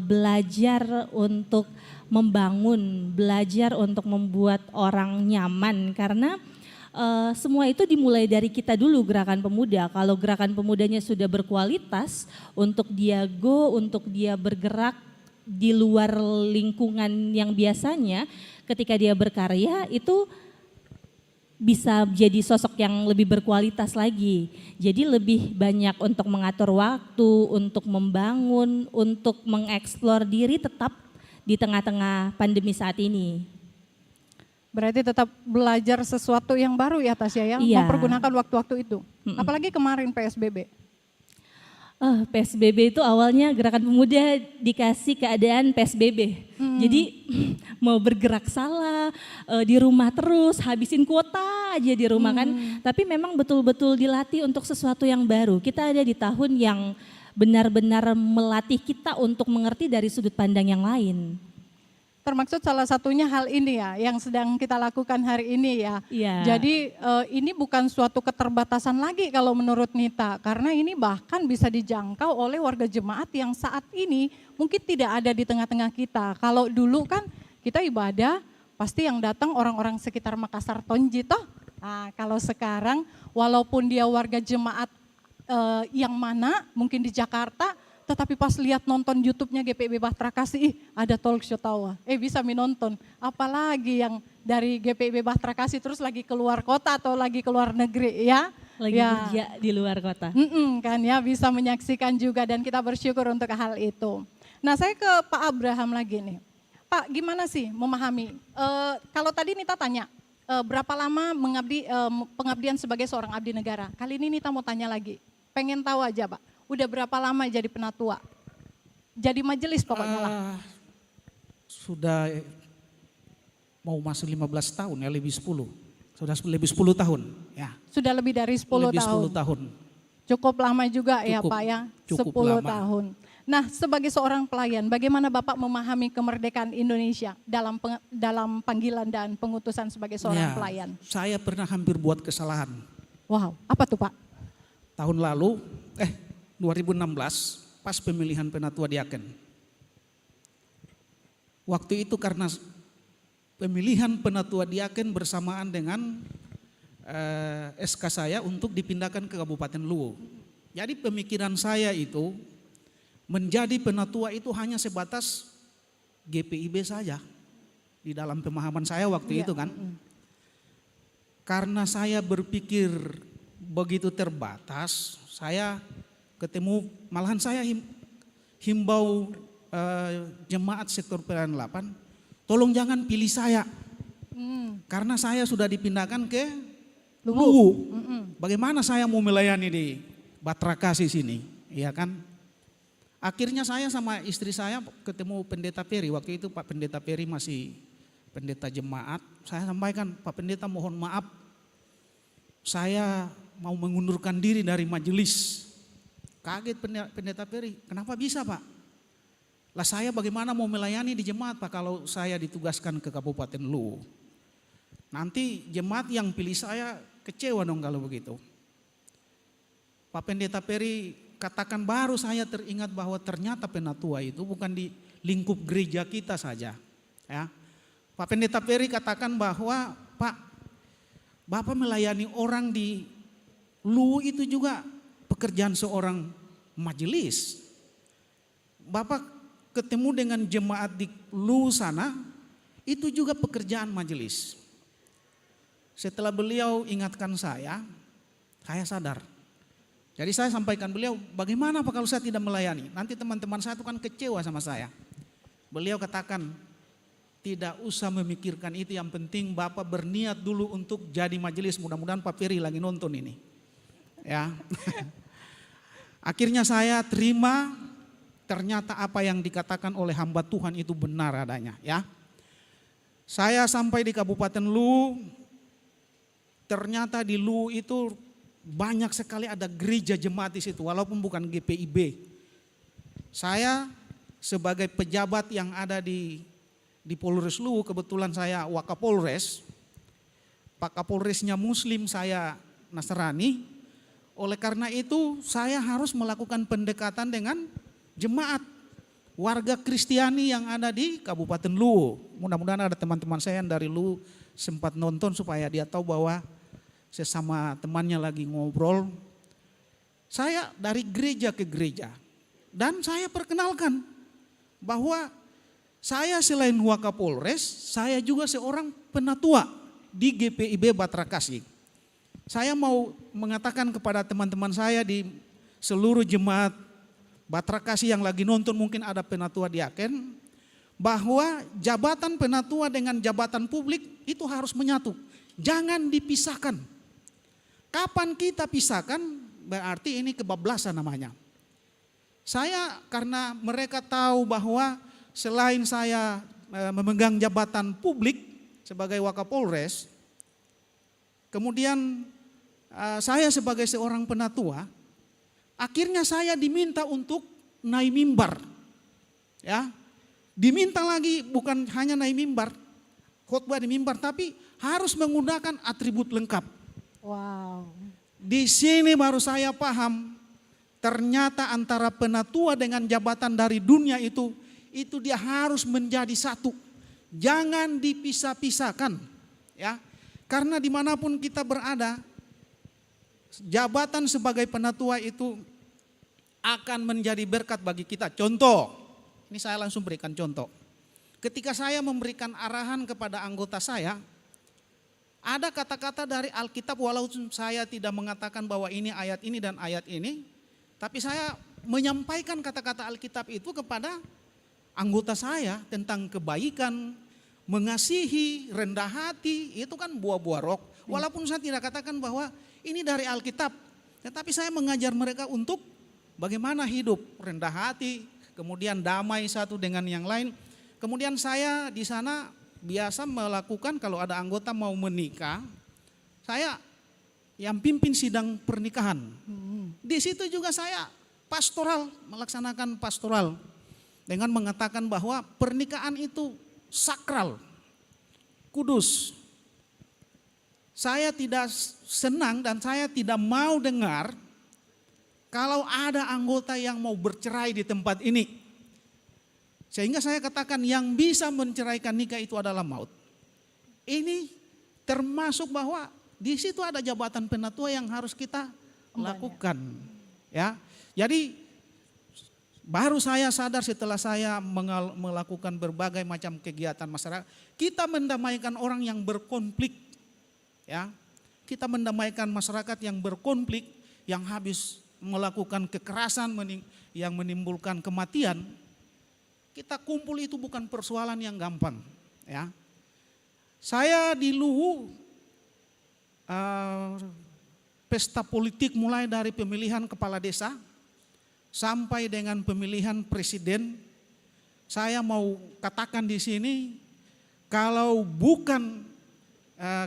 Speaker 4: belajar untuk membangun, belajar untuk membuat orang nyaman, karena semua itu dimulai dari kita dulu gerakan pemuda. Kalau gerakan pemudanya sudah berkualitas untuk dia untuk dia bergerak di luar lingkungan yang biasanya, ketika dia berkarya itu bisa jadi sosok yang lebih berkualitas lagi. Jadi lebih banyak untuk mengatur waktu, untuk membangun, untuk mengeksplor diri tetap di tengah-tengah pandemi saat ini.
Speaker 2: Berarti tetap belajar sesuatu yang baru ya Tasya ya,
Speaker 4: Iya.
Speaker 2: mempergunakan waktu-waktu itu. Apalagi kemarin PSBB.
Speaker 4: PSBB itu awalnya gerakan pemuda dikasih keadaan PSBB. Jadi mau bergerak salah, di rumah terus, habisin kuota aja di rumah kan. Tapi memang betul-betul dilatih untuk sesuatu yang baru. Kita ada di tahun yang benar-benar melatih kita untuk mengerti dari sudut pandang yang lain.
Speaker 2: Termaksud salah satunya hal ini ya, yang sedang kita lakukan hari ini ya.
Speaker 4: Iya.
Speaker 2: Jadi ini bukan suatu keterbatasan lagi kalau menurut Nita, karena ini bahkan bisa dijangkau oleh warga jemaat yang saat ini mungkin tidak ada di tengah-tengah kita. Kalau dulu kan kita ibadah, pasti yang datang orang-orang sekitar Makassar Tonji toh. Nah, kalau sekarang walaupun dia warga jemaat yang mana, mungkin di Jakarta, tetapi pas lihat nonton YouTube-nya GPIB Bahtera Kasih, ada talk show tawa, bisa nonton. Apalagi yang dari GPIB Bahtera Kasih terus lagi keluar kota atau lagi keluar negeri ya.
Speaker 4: Lagi kerja di luar kota.
Speaker 2: Kan ya, bisa menyaksikan juga dan kita bersyukur untuk hal itu. Nah saya ke Pak Abraham lagi nih. Pak gimana sih memahami, kalau tadi Nita tanya, berapa lama mengabdi pengabdian sebagai seorang abdi negara? Kali ini Nita mau tanya lagi. Pengen tahu aja, Pak. Udah berapa lama jadi penatua? Jadi majelis pokoknya lah.
Speaker 5: Sudah mau masuk 15 tahun ya, lebih 10. Sudah lebih 10 tahun ya.
Speaker 2: Sudah lebih dari 10
Speaker 5: Lebih
Speaker 2: tahun.
Speaker 5: 10 tahun.
Speaker 2: Cukup lama juga ya
Speaker 5: Cukup,
Speaker 2: Pak ya,
Speaker 5: cukup
Speaker 2: 10
Speaker 5: lama.
Speaker 2: tahun. Nah, sebagai seorang pelayan, bagaimana Bapak memahami kemerdekaan Indonesia dalam panggilan dan pengutusan sebagai seorang
Speaker 5: Ya,
Speaker 2: pelayan?
Speaker 5: saya pernah hampir buat kesalahan.
Speaker 2: Wow, apa tuh Pak?
Speaker 5: Tahun lalu, 2016, pas pemilihan penatua diaken. Waktu itu karena pemilihan penatua diaken bersamaan dengan SK saya untuk dipindahkan ke Kabupaten Luwu. Jadi pemikiran saya itu menjadi penatua itu hanya sebatas GPIB saja. Di dalam pemahaman saya waktu itu kan. Karena saya berpikir begitu terbatas, saya ketemu, malahan saya himbau jemaat sektor pelayanan 8, tolong jangan pilih saya. Karena saya sudah dipindahkan ke Luwu. Bagaimana saya mau melayani di Batrakasi sini, ya kan? Akhirnya saya sama istri saya ketemu Pendeta Peri, waktu itu Pak Pendeta Peri masih pendeta jemaat. Saya sampaikan, Pak Pendeta mohon maaf, saya mau mengundurkan diri dari majelis. Kaget Pendeta Peri, kenapa bisa Pak? Lah saya bagaimana mau melayani di jemaat Pak kalau saya ditugaskan ke Kabupaten Luwu? Nanti jemaat yang pilih saya kecewa dong kalau begitu. Pak Pendeta Peri katakan, baru saya teringat bahwa ternyata penatua itu bukan di lingkup gereja kita saja. Ya. Pak Pendeta Peri katakan bahwa Pak, Bapak melayani orang di Luwu itu juga pekerjaan seorang majelis. Bapak ketemu dengan jemaat di Luwu sana, itu juga pekerjaan majelis. Setelah beliau ingatkan saya sadar. Jadi saya sampaikan beliau, bagaimana Pak kalau saya tidak melayani? Nanti teman-teman saya itu kan kecewa sama saya. Beliau katakan, tidak usah memikirkan itu, yang penting Bapak berniat dulu untuk jadi majelis. Mudah-mudahan Pak Peri lagi nonton ini. Ya. Akhirnya saya terima, ternyata apa yang dikatakan oleh hamba Tuhan itu benar adanya. Ya. Saya sampai di Kabupaten Luwu, ternyata di Luwu itu banyak sekali ada gereja jemaat di situ, walaupun bukan GPIB. Saya sebagai pejabat yang ada di Polres Luwu, kebetulan saya Wakapolres. Pak Kapolresnya Muslim, saya Nasrani. Oleh karena itu saya harus melakukan pendekatan dengan jemaat warga Kristiani yang ada di Kabupaten Luwu. Mudah-mudahan ada teman-teman saya yang dari Luwu sempat nonton supaya dia tahu bahwa sesama temannya lagi ngobrol. Saya dari gereja ke gereja dan saya perkenalkan bahwa saya selain Wakapolres, saya juga seorang penatua di GPIB Batrakasi. Saya mau mengatakan kepada teman-teman saya di seluruh jemaat Batrakasi yang lagi nonton, mungkin ada penatua diaken, bahwa jabatan penatua dengan jabatan publik itu harus menyatu. Jangan dipisahkan. Kapan kita pisahkan berarti ini kebablasan namanya. Saya karena mereka tahu bahwa selain saya memegang jabatan publik sebagai Wakapolres, kemudian saya sebagai seorang penatua, akhirnya saya diminta untuk naik mimbar. Ya, diminta lagi bukan hanya naik mimbar, khotbah di mimbar, tapi harus menggunakan atribut lengkap.
Speaker 2: Wow.
Speaker 5: Di sini baru saya paham, ternyata antara penatua dengan jabatan dari dunia itu dia harus menjadi satu. Jangan dipisah-pisahkan. Ya, karena dimanapun kita berada, jabatan sebagai penatua itu akan menjadi berkat bagi kita. Contoh, ini saya langsung berikan contoh. Ketika saya memberikan arahan kepada anggota saya, ada kata-kata dari Alkitab, walaupun saya tidak mengatakan bahwa ini ayat ini dan ayat ini, tapi saya menyampaikan kata-kata Alkitab itu kepada anggota saya tentang kebaikan, mengasihi, rendah hati, itu kan buah-buah roh. Walaupun saya tidak katakan bahwa ini dari Alkitab, tetapi saya mengajar mereka untuk bagaimana hidup rendah hati, kemudian damai satu dengan yang lain. Kemudian saya di sana biasa melakukan kalau ada anggota mau menikah, saya yang pimpin sidang pernikahan. Di situ juga saya pastoral, melaksanakan pastoral dengan mengatakan bahwa pernikahan itu sakral, kudus. Saya tidak senang dan saya tidak mau dengar kalau ada anggota yang mau bercerai di tempat ini. Sehingga saya katakan yang bisa menceraikan nikah itu adalah maut. Ini termasuk bahwa di situ ada jabatan penatua yang harus kita lakukan. Ya, jadi baru saya sadar setelah saya melakukan berbagai macam kegiatan masyarakat, kita mendamaikan orang yang berkonflik. Ya, kita mendamaikan masyarakat yang berkonflik, yang habis melakukan kekerasan yang menimbulkan kematian. Kita kumpul itu bukan persoalan yang gampang. Ya, saya di Luwu pesta politik mulai dari pemilihan kepala desa sampai dengan pemilihan presiden. Saya mau katakan di sini, kalau bukan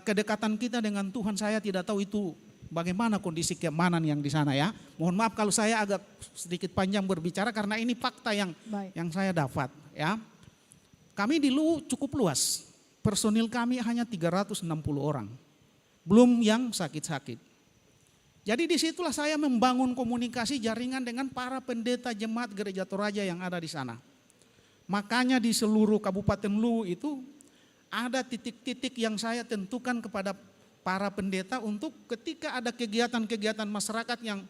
Speaker 5: kedekatan kita dengan Tuhan, saya tidak tahu itu bagaimana kondisi keamanan yang di sana ya. Mohon maaf kalau saya agak sedikit panjang berbicara karena ini fakta yang saya dapat ya. Kami di Luwu cukup luas. Personil kami hanya 360 orang. Belum yang sakit-sakit. Jadi disitulah saya membangun komunikasi jaringan dengan para pendeta jemaat Gereja Toraja yang ada di sana. Makanya di seluruh Kabupaten Luwu itu ada titik-titik yang saya tentukan kepada para pendeta untuk ketika ada kegiatan-kegiatan masyarakat yang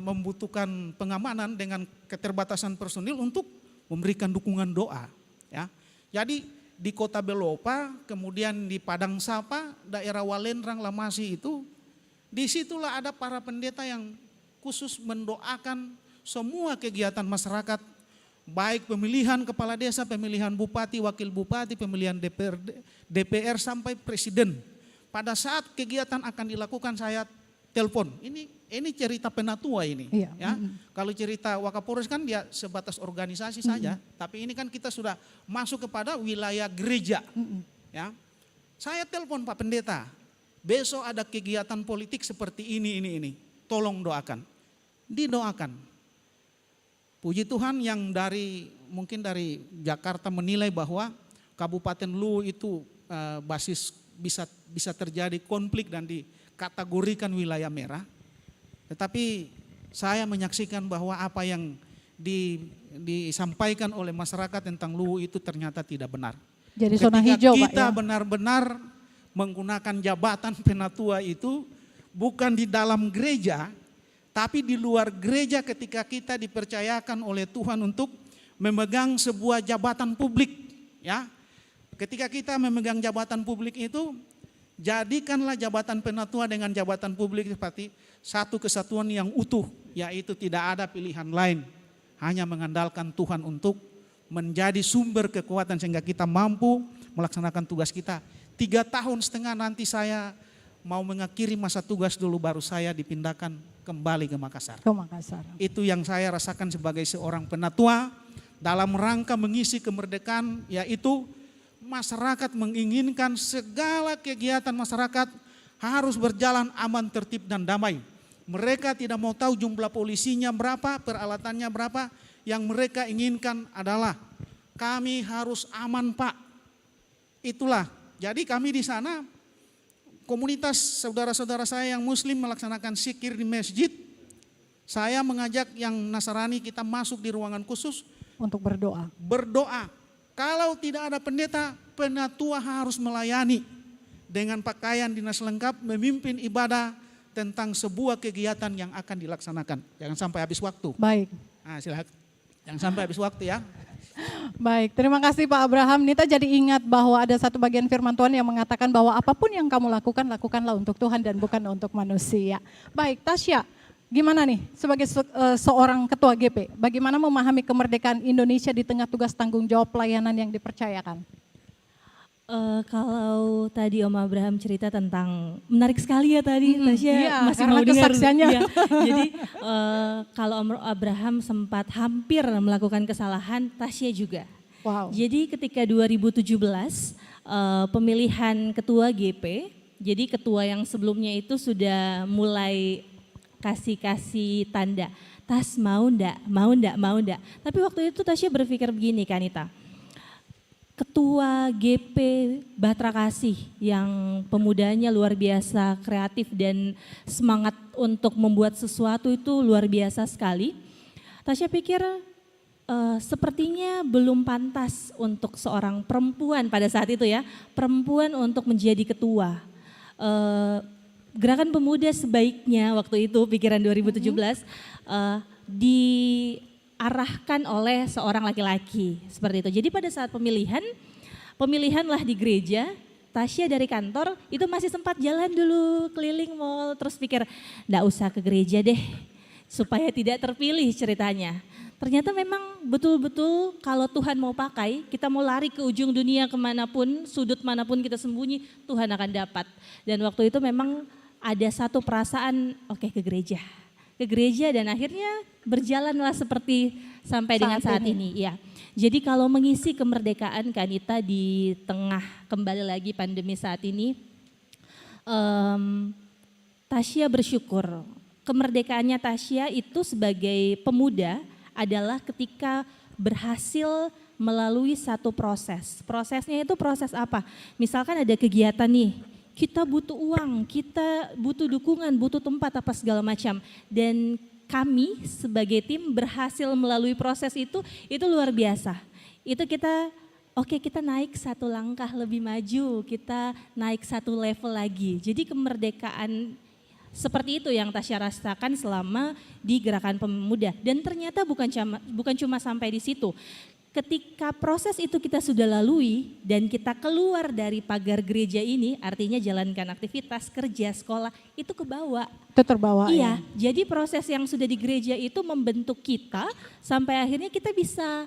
Speaker 5: membutuhkan pengamanan dengan keterbatasan personil untuk memberikan dukungan doa. Ya. Jadi di Kota Belopa, kemudian di Padang Sapa, daerah Walendrang, Lamasi itu, disitulah ada para pendeta yang khusus mendoakan semua kegiatan masyarakat, baik pemilihan kepala desa, pemilihan bupati, wakil bupati, pemilihan DPR sampai presiden. Pada saat kegiatan akan dilakukan saya telepon. Ini cerita penatua ini.
Speaker 2: Iya.
Speaker 5: Ya. Kalau cerita Wakapolres kan dia sebatas organisasi saja, tapi ini kan kita sudah masuk kepada wilayah gereja. Ya. Saya telepon Pak Pendeta. Besok ada kegiatan politik seperti ini. Tolong doakan. Didoakan. Puji Tuhan yang mungkin dari Jakarta menilai bahwa Kabupaten Luwu itu basis bisa terjadi konflik dan dikategorikan wilayah merah. Tetapi saya menyaksikan bahwa apa yang disampaikan oleh masyarakat tentang Luwu itu ternyata tidak benar.
Speaker 2: Jadi zona hijau, Pak,
Speaker 5: kita
Speaker 2: ya?
Speaker 5: benar-benar menggunakan jabatan penatua itu bukan di dalam gereja, tapi di luar gereja ketika kita dipercayakan oleh Tuhan untuk memegang sebuah jabatan publik. Ya, ketika kita memegang jabatan publik itu, jadikanlah jabatan penatua dengan jabatan publik seperti satu kesatuan yang utuh, yaitu tidak ada pilihan lain, hanya mengandalkan Tuhan untuk menjadi sumber kekuatan sehingga kita mampu melaksanakan tugas kita. 3,5 tahun nanti saya mau mengakhiri masa tugas dulu, baru saya dipindahkan kembali ke Makassar. Itu yang saya rasakan sebagai seorang penatua dalam rangka mengisi kemerdekaan, yaitu masyarakat menginginkan segala kegiatan masyarakat harus berjalan aman, tertib dan damai. Mereka tidak mau tahu jumlah polisinya berapa, peralatannya berapa. Yang mereka inginkan adalah kami harus aman, Pak. Itulah. Jadi kami di sana, komunitas saudara-saudara saya yang muslim melaksanakan zikir di masjid. Saya mengajak yang Nasrani kita masuk di ruangan khusus
Speaker 2: untuk berdoa.
Speaker 5: Berdoa. Kalau tidak ada pendeta, penatua harus melayani dengan pakaian dinas lengkap, memimpin ibadah tentang sebuah kegiatan yang akan dilaksanakan. Jangan sampai habis waktu.
Speaker 2: Baik.
Speaker 5: Nah, silakan. Jangan sampai habis waktu ya.
Speaker 2: Baik, terima kasih Pak Abraham. Nita jadi ingat bahwa ada satu bagian firman Tuhan yang mengatakan bahwa apapun yang kamu lakukan, lakukanlah untuk Tuhan dan bukan untuk manusia. Baik, Tasya, gimana nih sebagai seorang ketua GP, bagaimana memahami kemerdekaan Indonesia di tengah tugas tanggung jawab pelayanan yang dipercayakan?
Speaker 4: Kalau tadi Om Abraham cerita tentang menarik sekali ya tadi, Tasya
Speaker 2: iya,
Speaker 4: masih
Speaker 2: karena
Speaker 4: mau dengar.
Speaker 2: kesaksiannya.
Speaker 4: Iya. Jadi kalau Om Abraham sempat hampir melakukan kesalahan, Tasya juga.
Speaker 2: Wow.
Speaker 4: Jadi ketika 2017 pemilihan ketua GP, jadi ketua yang sebelumnya itu sudah mulai kasih tanda, Tas mau ndak, mau ndak, mau ndak. Tapi waktu itu Tasya berpikir begini Kanita, Ketua GP Bahtera Kasih yang pemudanya luar biasa kreatif dan semangat untuk membuat sesuatu itu luar biasa sekali. Tasya pikir sepertinya belum pantas untuk seorang perempuan pada saat itu ya, perempuan untuk menjadi ketua. Gerakan Pemuda sebaiknya waktu itu pikiran 2017 diarahkan oleh seorang laki-laki seperti itu. Jadi pada saat pemilihanlah di gereja, Tasya dari kantor itu masih sempat jalan dulu keliling mall, terus pikir nggak usah ke gereja deh supaya tidak terpilih ceritanya. Ternyata memang betul-betul kalau Tuhan mau pakai, kita mau lari ke ujung dunia kemanapun, sudut manapun kita sembunyi, Tuhan akan dapat. Dan waktu itu memang ada satu perasaan, oke, ke gereja dan akhirnya berjalanlah seperti sampai dengan saat ini. Ya. Jadi kalau mengisi kemerdekaan Kanita di tengah kembali lagi pandemi saat ini, Tasya bersyukur. Kemerdekaannya Tasya itu sebagai pemuda adalah ketika berhasil melalui satu proses. Prosesnya itu proses apa? Misalkan ada kegiatan nih, kita butuh uang, kita butuh dukungan, butuh tempat apa segala macam. Dan kami sebagai tim berhasil melalui proses itu luar biasa. Itu kita naik satu langkah lebih maju, kita naik satu level lagi. Jadi kemerdekaan seperti itu yang Tasya rasakan selama di Gerakan Pemuda. Dan ternyata bukan cuma sampai di situ. Ketika proses itu kita sudah lalui dan kita keluar dari pagar gereja ini, artinya jalankan aktivitas, kerja, sekolah, itu kebawa.
Speaker 2: Itu terbawa.
Speaker 4: Iya, jadi proses yang sudah di gereja itu membentuk kita sampai akhirnya kita bisa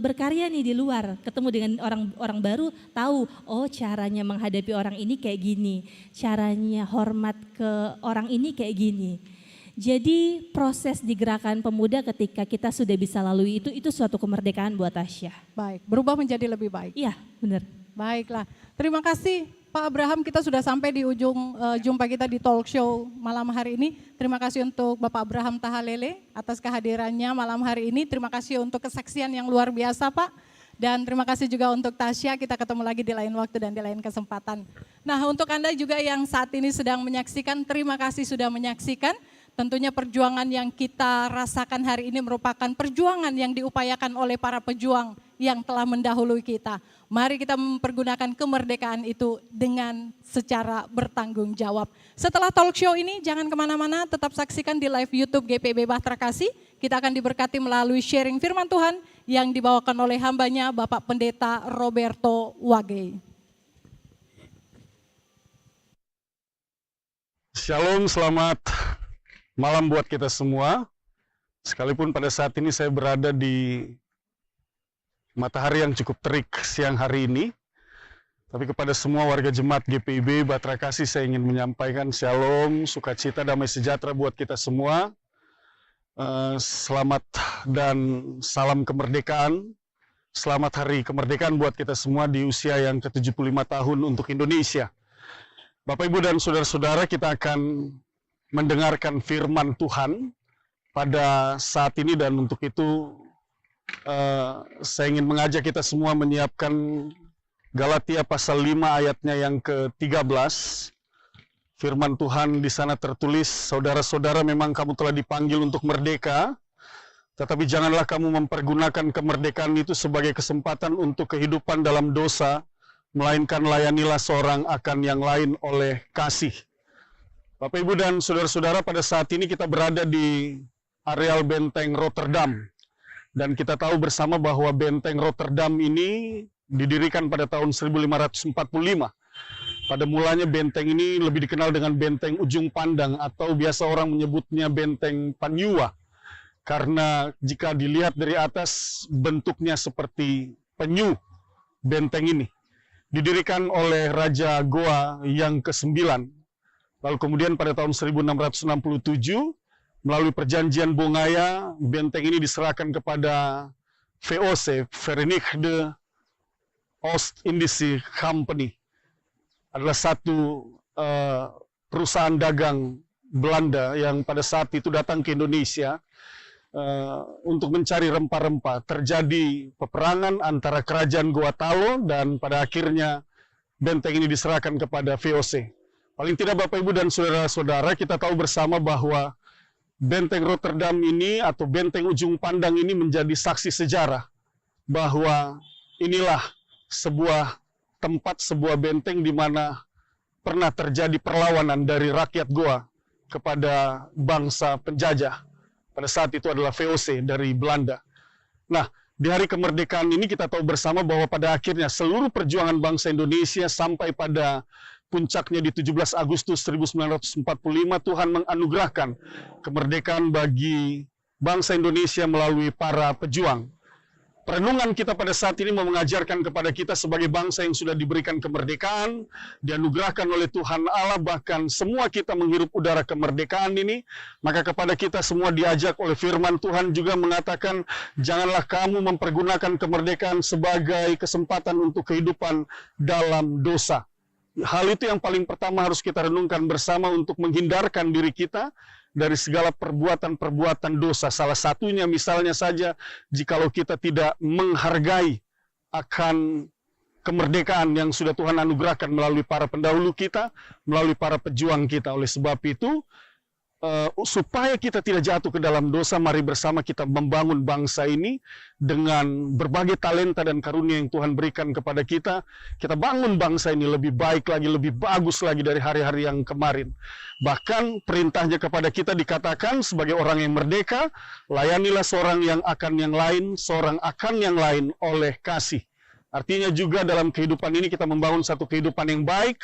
Speaker 4: berkarya nih di luar, ketemu dengan orang baru, tahu oh caranya menghadapi orang ini kayak gini, caranya hormat ke orang ini kayak gini. Jadi proses di Gerakan Pemuda ketika kita sudah bisa lalui itu suatu kemerdekaan buat Tasya.
Speaker 2: Baik, berubah menjadi lebih baik.
Speaker 4: Iya, benar.
Speaker 2: Baiklah, terima kasih Pak Abraham, kita sudah sampai di ujung jumpa kita di talk show malam hari ini. Terima kasih untuk Bapak Abraham Tahalele atas kehadirannya malam hari ini. Terima kasih untuk kesaksian yang luar biasa Pak. Dan terima kasih juga untuk Tasya, kita ketemu lagi di lain waktu dan di lain kesempatan. Nah untuk Anda juga yang saat ini sedang menyaksikan, terima kasih sudah menyaksikan. Tentunya perjuangan yang kita rasakan hari ini merupakan perjuangan yang diupayakan oleh para pejuang yang telah mendahului kita. Mari kita mempergunakan kemerdekaan itu dengan secara bertanggung jawab. Setelah talk show ini jangan kemana-mana, tetap saksikan di live YouTube GPIB Bahtera Kasih. Kita akan diberkati melalui sharing firman Tuhan yang dibawakan oleh hambanya Bapak Pendeta Roberto Wage.
Speaker 3: Shalom, selamat malam buat kita semua. Sekalipun pada saat ini saya berada di matahari yang cukup terik siang hari ini, tapi kepada semua warga jemaat GPIB Bahtera Kasih saya ingin menyampaikan shalom, sukacita, damai sejahtera buat kita semua. Selamat dan salam kemerdekaan. Selamat hari kemerdekaan buat kita semua di usia yang ke-75 tahun untuk Indonesia. Bapak, Ibu, dan saudara-saudara, kita akan mendengarkan firman Tuhan pada saat ini, dan untuk itu saya ingin mengajak kita semua menyiapkan Galatia pasal 5 ayatnya yang ke-13. Firman Tuhan di sana tertulis, saudara-saudara, memang kamu telah dipanggil untuk merdeka, tetapi janganlah kamu mempergunakan kemerdekaan itu sebagai kesempatan untuk kehidupan dalam dosa, melainkan layanilah seorang akan yang lain oleh kasih. Bapak, Ibu, dan saudara-saudara, pada saat ini kita berada di areal Benteng Rotterdam. Dan kita tahu bersama bahwa Benteng Rotterdam ini didirikan pada tahun 1545. Pada mulanya benteng ini lebih dikenal dengan Benteng Ujung Pandang atau biasa orang menyebutnya Benteng Panyua. Karena jika dilihat dari atas bentuknya seperti penyu benteng ini. didirikan oleh Raja Goa yang ke-9. Lalu kemudian pada tahun 1667, melalui perjanjian Bongaya, benteng ini diserahkan kepada VOC, Verenigde Oost-Indische Company. Adalah satu perusahaan dagang Belanda yang pada saat itu datang ke Indonesia untuk mencari rempah-rempah. Terjadi peperangan antara kerajaan Goa Talo dan pada akhirnya benteng ini diserahkan kepada VOC. Paling tidak Bapak Ibu dan saudara-saudara, kita tahu bersama bahwa benteng Rotterdam ini atau benteng ujung pandang ini menjadi saksi sejarah bahwa inilah sebuah tempat, sebuah benteng di mana pernah terjadi perlawanan dari rakyat Goa kepada bangsa penjajah. Pada saat itu adalah VOC dari Belanda. Nah, di hari kemerdekaan ini kita tahu bersama bahwa pada akhirnya seluruh perjuangan bangsa Indonesia sampai pada puncaknya di 17 Agustus 1945 Tuhan menganugerahkan kemerdekaan bagi bangsa Indonesia melalui para pejuang. Perenungan kita pada saat ini mau mengajarkan kepada kita sebagai bangsa yang sudah diberikan kemerdekaan, dianugerahkan oleh Tuhan Allah, bahkan semua kita menghirup udara kemerdekaan ini, maka kepada kita semua diajak oleh firman Tuhan juga mengatakan, janganlah kamu mempergunakan kemerdekaan sebagai kesempatan untuk kehidupan dalam dosa. Hal itu yang paling pertama harus kita renungkan bersama untuk menghindarkan diri kita dari segala perbuatan-perbuatan dosa. Salah satunya misalnya saja, jikalau kita tidak menghargai akan kemerdekaan yang sudah Tuhan anugerahkan melalui para pendahulu kita, melalui para pejuang kita. Oleh sebab itu, supaya kita tidak jatuh ke dalam dosa, mari bersama kita membangun bangsa ini dengan berbagai talenta dan karunia yang Tuhan berikan kepada kita. Kita bangun bangsa ini lebih baik lagi, lebih bagus lagi dari hari-hari yang kemarin. Bahkan perintahnya kepada kita dikatakan sebagai orang yang merdeka, layanilah seorang yang akan yang lain, seorang akan yang lain oleh kasih. Artinya juga dalam kehidupan ini kita membangun satu kehidupan yang baik.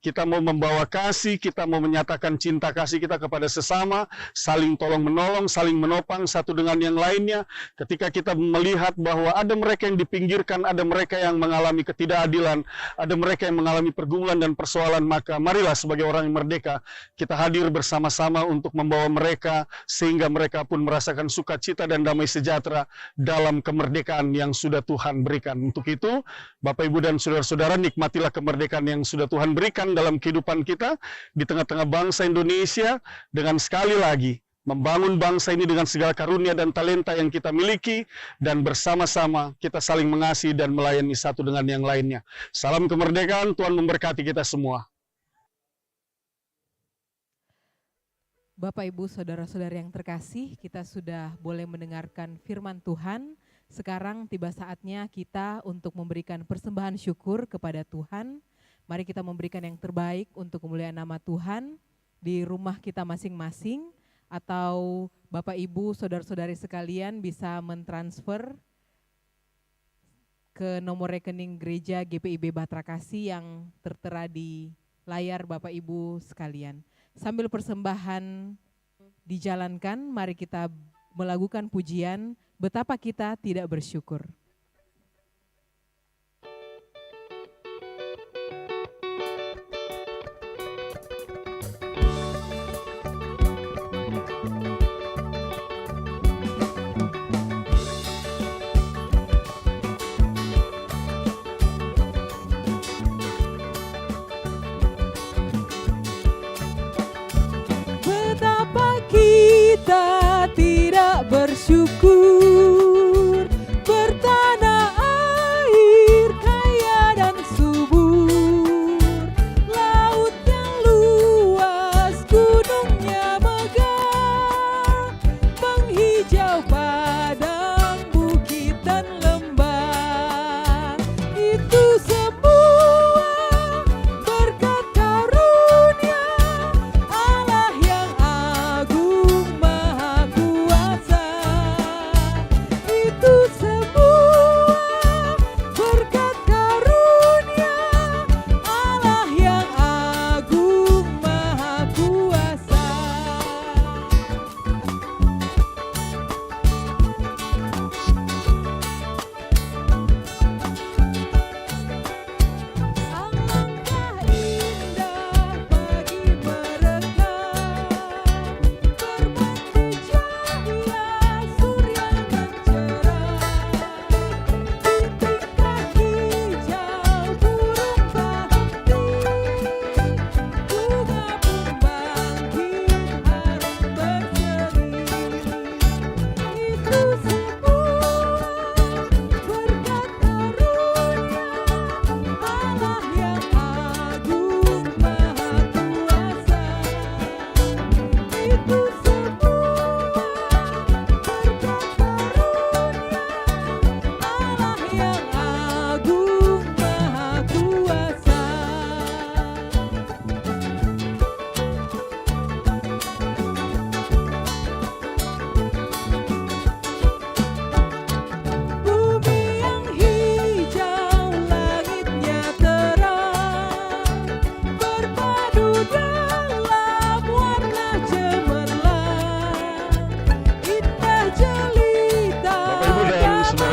Speaker 3: Kita mau membawa kasih, kita mau menyatakan cinta kasih kita kepada sesama, saling tolong-menolong, saling menopang satu dengan yang lainnya. Ketika kita melihat bahwa ada mereka yang dipinggirkan, ada mereka yang mengalami ketidakadilan, ada mereka yang mengalami pergumulan dan persoalan, maka marilah sebagai orang yang merdeka, kita hadir bersama-sama untuk membawa mereka, sehingga mereka pun merasakan sukacita dan damai sejahtera dalam kemerdekaan yang sudah Tuhan berikan. Untuk itu, Bapak, Ibu, dan saudara-saudara, nikmatilah kemerdekaan yang sudah Tuhan berikan dalam kehidupan kita di tengah-tengah bangsa Indonesia, dengan sekali lagi membangun bangsa ini dengan segala karunia dan talenta yang kita miliki, dan bersama-sama kita saling mengasihi dan melayani satu dengan yang lainnya. Salam kemerdekaan, Tuhan memberkati kita semua.
Speaker 6: Bapak, Ibu, saudara-saudara yang terkasih, kita sudah boleh mendengarkan firman Tuhan. Sekarang tiba saatnya kita untuk memberikan persembahan syukur kepada Tuhan. Mari kita memberikan yang terbaik untuk kemuliaan nama Tuhan di rumah kita masing-masing, atau Bapak, Ibu, saudara-saudari sekalian bisa mentransfer ke nomor rekening gereja GPIB Bahtera Kasih yang tertera di layar Bapak, Ibu sekalian. Sambil persembahan dijalankan, mari kita melakukan pujian betapa kita tidak bersyukur. Kita tidak bersyukur, bertanah air kaya dan subur, laut yang luas, gunungnya megah, menghijau padang, bukit dan lembah. Itu semua berkat karunia Allah yang agung maha kuasa.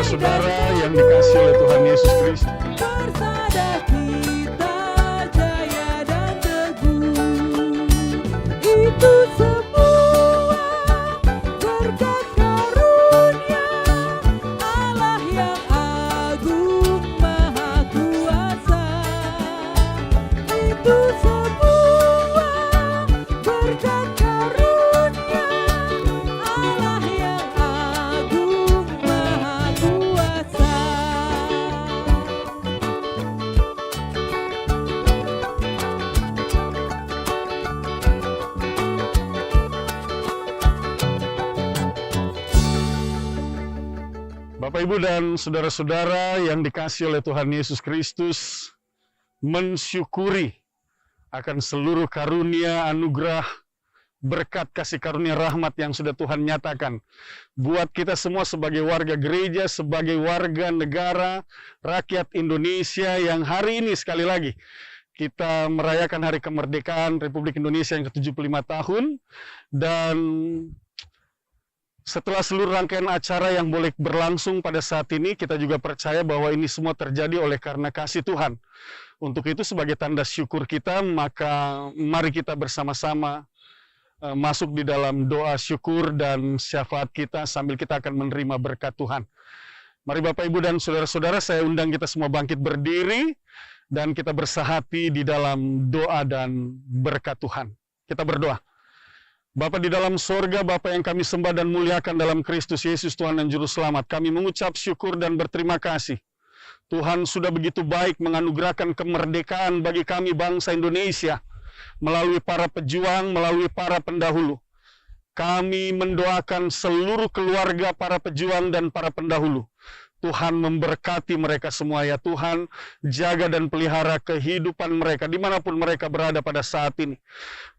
Speaker 3: saudara-saudara yang dikasihi oleh Tuhan Yesus Kristus.
Speaker 6: Bersada kita jaya dan teguh, itu semua berkat karunia Allah yang agung maha kuasa. Itu semua berkat karunia Allah yang agung maha kuasa.
Speaker 3: Bapak, Ibu, dan saudara-saudara yang dikasihi oleh Tuhan Yesus Kristus, mensyukuri akan seluruh karunia, anugerah, berkat, kasih karunia, rahmat yang sudah Tuhan nyatakan buat kita semua sebagai warga gereja, sebagai warga negara, rakyat Indonesia yang hari ini sekali lagi kita merayakan hari kemerdekaan Republik Indonesia yang ke-75 tahun. Dan setelah seluruh rangkaian acara yang boleh berlangsung pada saat ini, kita juga percaya bahwa ini semua terjadi oleh karena kasih Tuhan. Untuk itu, sebagai tanda syukur kita, maka mari kita bersama-sama masuk di dalam doa syukur dan syafaat kita sambil kita akan menerima berkat Tuhan. Mari Bapak, Ibu, dan saudara-saudara, saya undang kita semua bangkit berdiri dan kita bersahati di dalam doa dan berkat Tuhan. Kita berdoa. Bapa di dalam sorga, Bapa yang kami sembah dan muliakan dalam Kristus Yesus Tuhan dan Juru Selamat, kami mengucap syukur dan berterima kasih. Tuhan sudah begitu baik menganugerahkan kemerdekaan bagi kami bangsa Indonesia, melalui para pejuang, melalui para pendahulu. Kami mendoakan seluruh keluarga para pejuang dan para pendahulu. Tuhan memberkati mereka semua, ya Tuhan, jaga dan pelihara kehidupan mereka dimanapun mereka berada pada saat ini.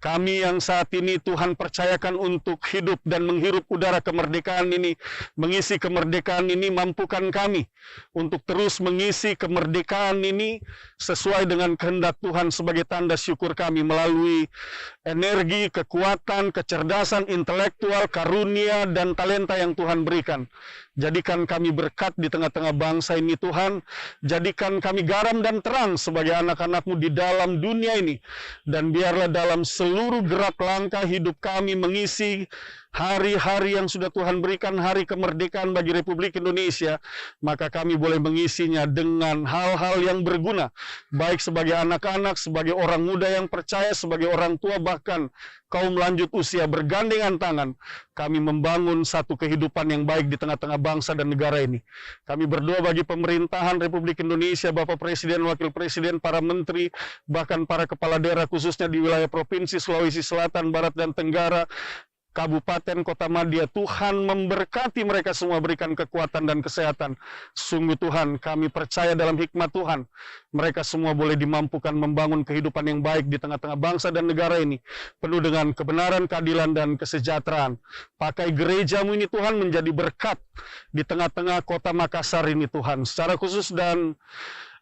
Speaker 3: Kami yang saat ini Tuhan percayakan untuk hidup dan menghirup udara kemerdekaan ini, mengisi kemerdekaan ini, mampukan kami untuk terus mengisi kemerdekaan ini sesuai dengan kehendak Tuhan sebagai tanda syukur kami melalui energi, kekuatan, kecerdasan, intelektual, karunia, dan talenta yang Tuhan berikan. Jadikan kami berkat di tengah-tengah bangsa ini Tuhan. Jadikan kami garam dan terang sebagai anak-anak-Mu di dalam dunia ini. Dan biarlah dalam seluruh gerak langkah hidup kami mengisi hari-hari yang sudah Tuhan berikan, hari kemerdekaan bagi Republik Indonesia, maka kami boleh mengisinya dengan hal-hal yang berguna, baik sebagai anak-anak, sebagai orang muda yang percaya, sebagai orang tua, bahkan kaum lanjut usia, bergandengan tangan, kami membangun satu kehidupan yang baik di tengah-tengah bangsa dan negara ini. Kami berdoa bagi pemerintahan Republik Indonesia, Bapak Presiden, Wakil Presiden, para menteri, bahkan para kepala daerah khususnya di wilayah Provinsi Sulawesi Selatan, Barat, dan Tenggara, Kabupaten, Kota Madya. Tuhan memberkati mereka semua, berikan kekuatan dan kesehatan. Sungguh Tuhan, kami percaya dalam hikmat Tuhan, mereka semua boleh dimampukan membangun kehidupan yang baik di tengah-tengah bangsa dan negara ini, penuh dengan kebenaran, keadilan, dan kesejahteraan. Pakai gereja-Mu ini Tuhan menjadi berkat di tengah-tengah kota Makassar ini Tuhan. Secara khusus dan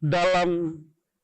Speaker 3: dalam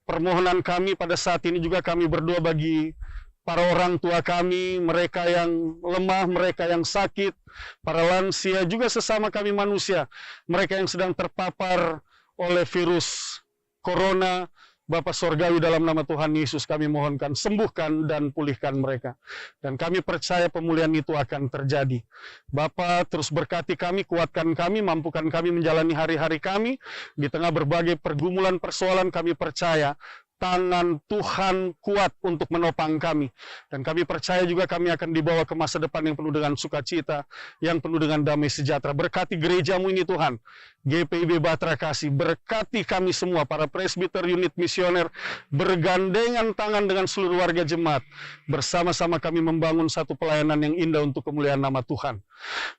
Speaker 3: permohonan kami pada saat ini juga kami berdoa bagi para orang tua kami, mereka yang lemah, mereka yang sakit, para lansia, juga sesama kami manusia, mereka yang sedang terpapar oleh virus corona. Bapa Sorgawi, dalam nama Tuhan Yesus kami mohonkan, sembuhkan dan pulihkan mereka. Dan kami percaya pemulihan itu akan terjadi. Bapa, terus berkati kami, kuatkan kami, mampukan kami menjalani hari-hari kami. Di tengah berbagai pergumulan persoalan, kami percaya tangan Tuhan kuat untuk menopang kami. Dan kami percaya juga kami akan dibawa ke masa depan yang penuh dengan sukacita, yang penuh dengan damai sejahtera. Berkati gereja-Mu ini Tuhan, GPIB Bahtera Kasih. Berkati kami semua, para presbiter, unit misioner, bergandengan tangan dengan seluruh warga jemaat. Bersama-sama kami membangun satu pelayanan yang indah untuk kemuliaan nama Tuhan.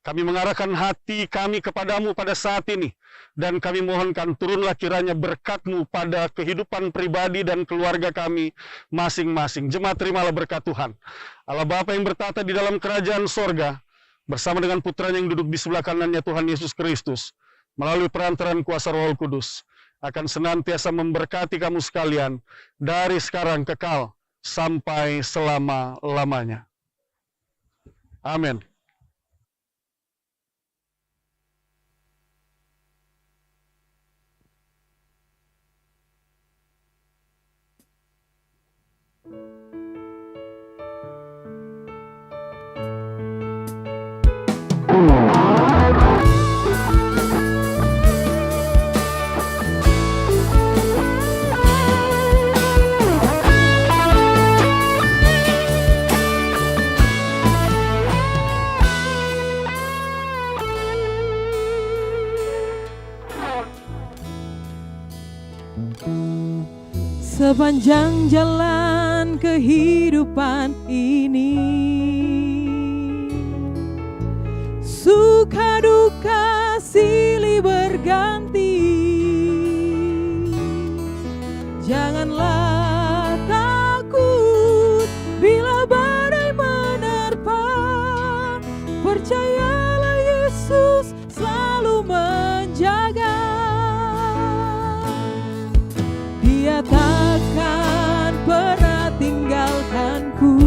Speaker 3: Kami mengarahkan hati kami kepadamu pada saat ini. Dan kami mohonkan turunlah kiranya berkat-Mu pada kehidupan pribadi dan keluarga kami masing-masing. Jemaat, terimalah berkat Tuhan. Allah Bapa yang bertata di dalam kerajaan sorga, bersama dengan Putranya yang duduk di sebelah kanannya, Tuhan Yesus Kristus, melalui perantaran kuasa Roh Kudus, akan senantiasa memberkati kamu sekalian, dari sekarang kekal, sampai selama-lamanya. Amin.
Speaker 6: sepanjang jalan kehidupan ini. Suka duka silih berganti, janganlah takut bila badai menerpa. Percayalah Yesus selalu menjaga. Dia takkan pernah tinggalkanku,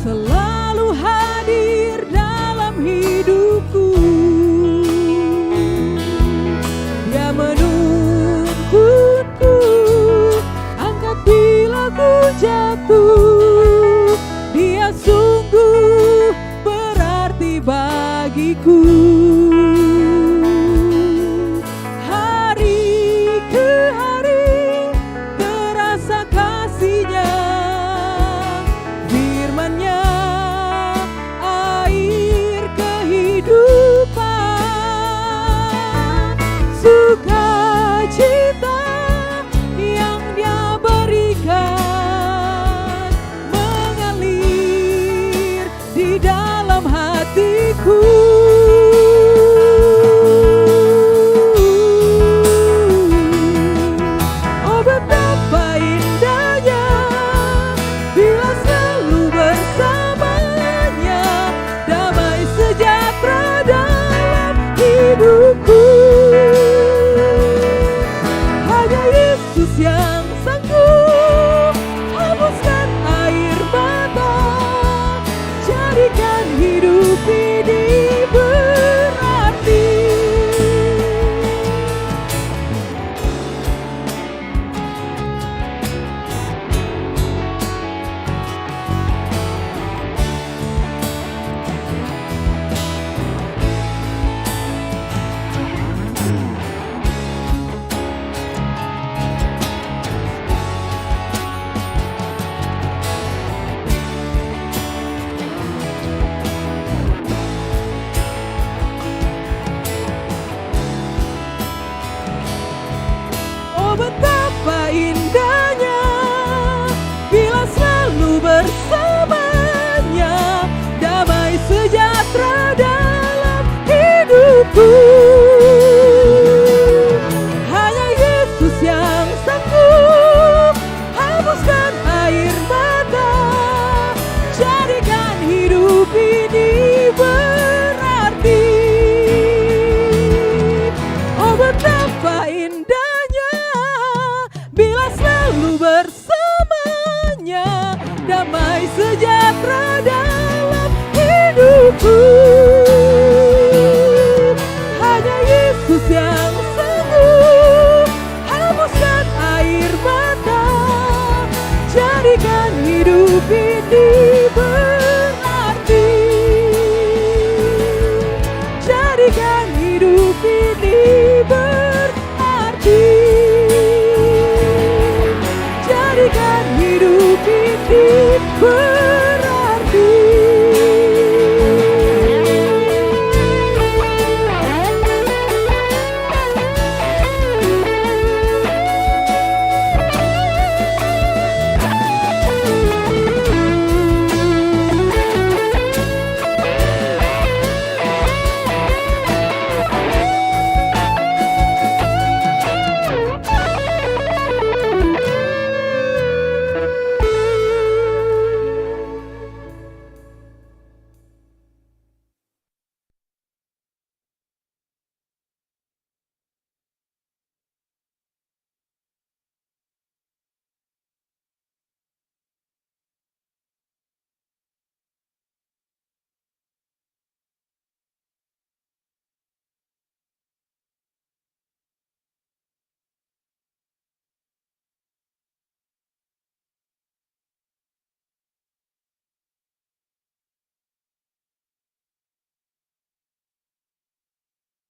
Speaker 6: selalu hadir dalam hidupku. Dia menuntunku, angkat bila ku jatuh. Dia sungguh berarti bagiku. Hari ke hari terasa kasih-Nya, firman-Nya air kehidupan. Sukacita yang Dia berikan mengalir di dalam hatiku. Oh betapa indahnya bila selalu bersamanya, damai sejahtera dalam hidupku. Hanya Yesus yang sanggup hapuskan air mata, jadikan hidup ini berarti. Oh betapa indahnya bila selalu bersamanya, damai sejahtera dalam hidupku. Hanya Yesus yang sanggup hapuskan air mata, jadikan hidup ini berarti. Oh betapa indahnya bila selalu bersamanya, damai sejahtera dalam hidupku.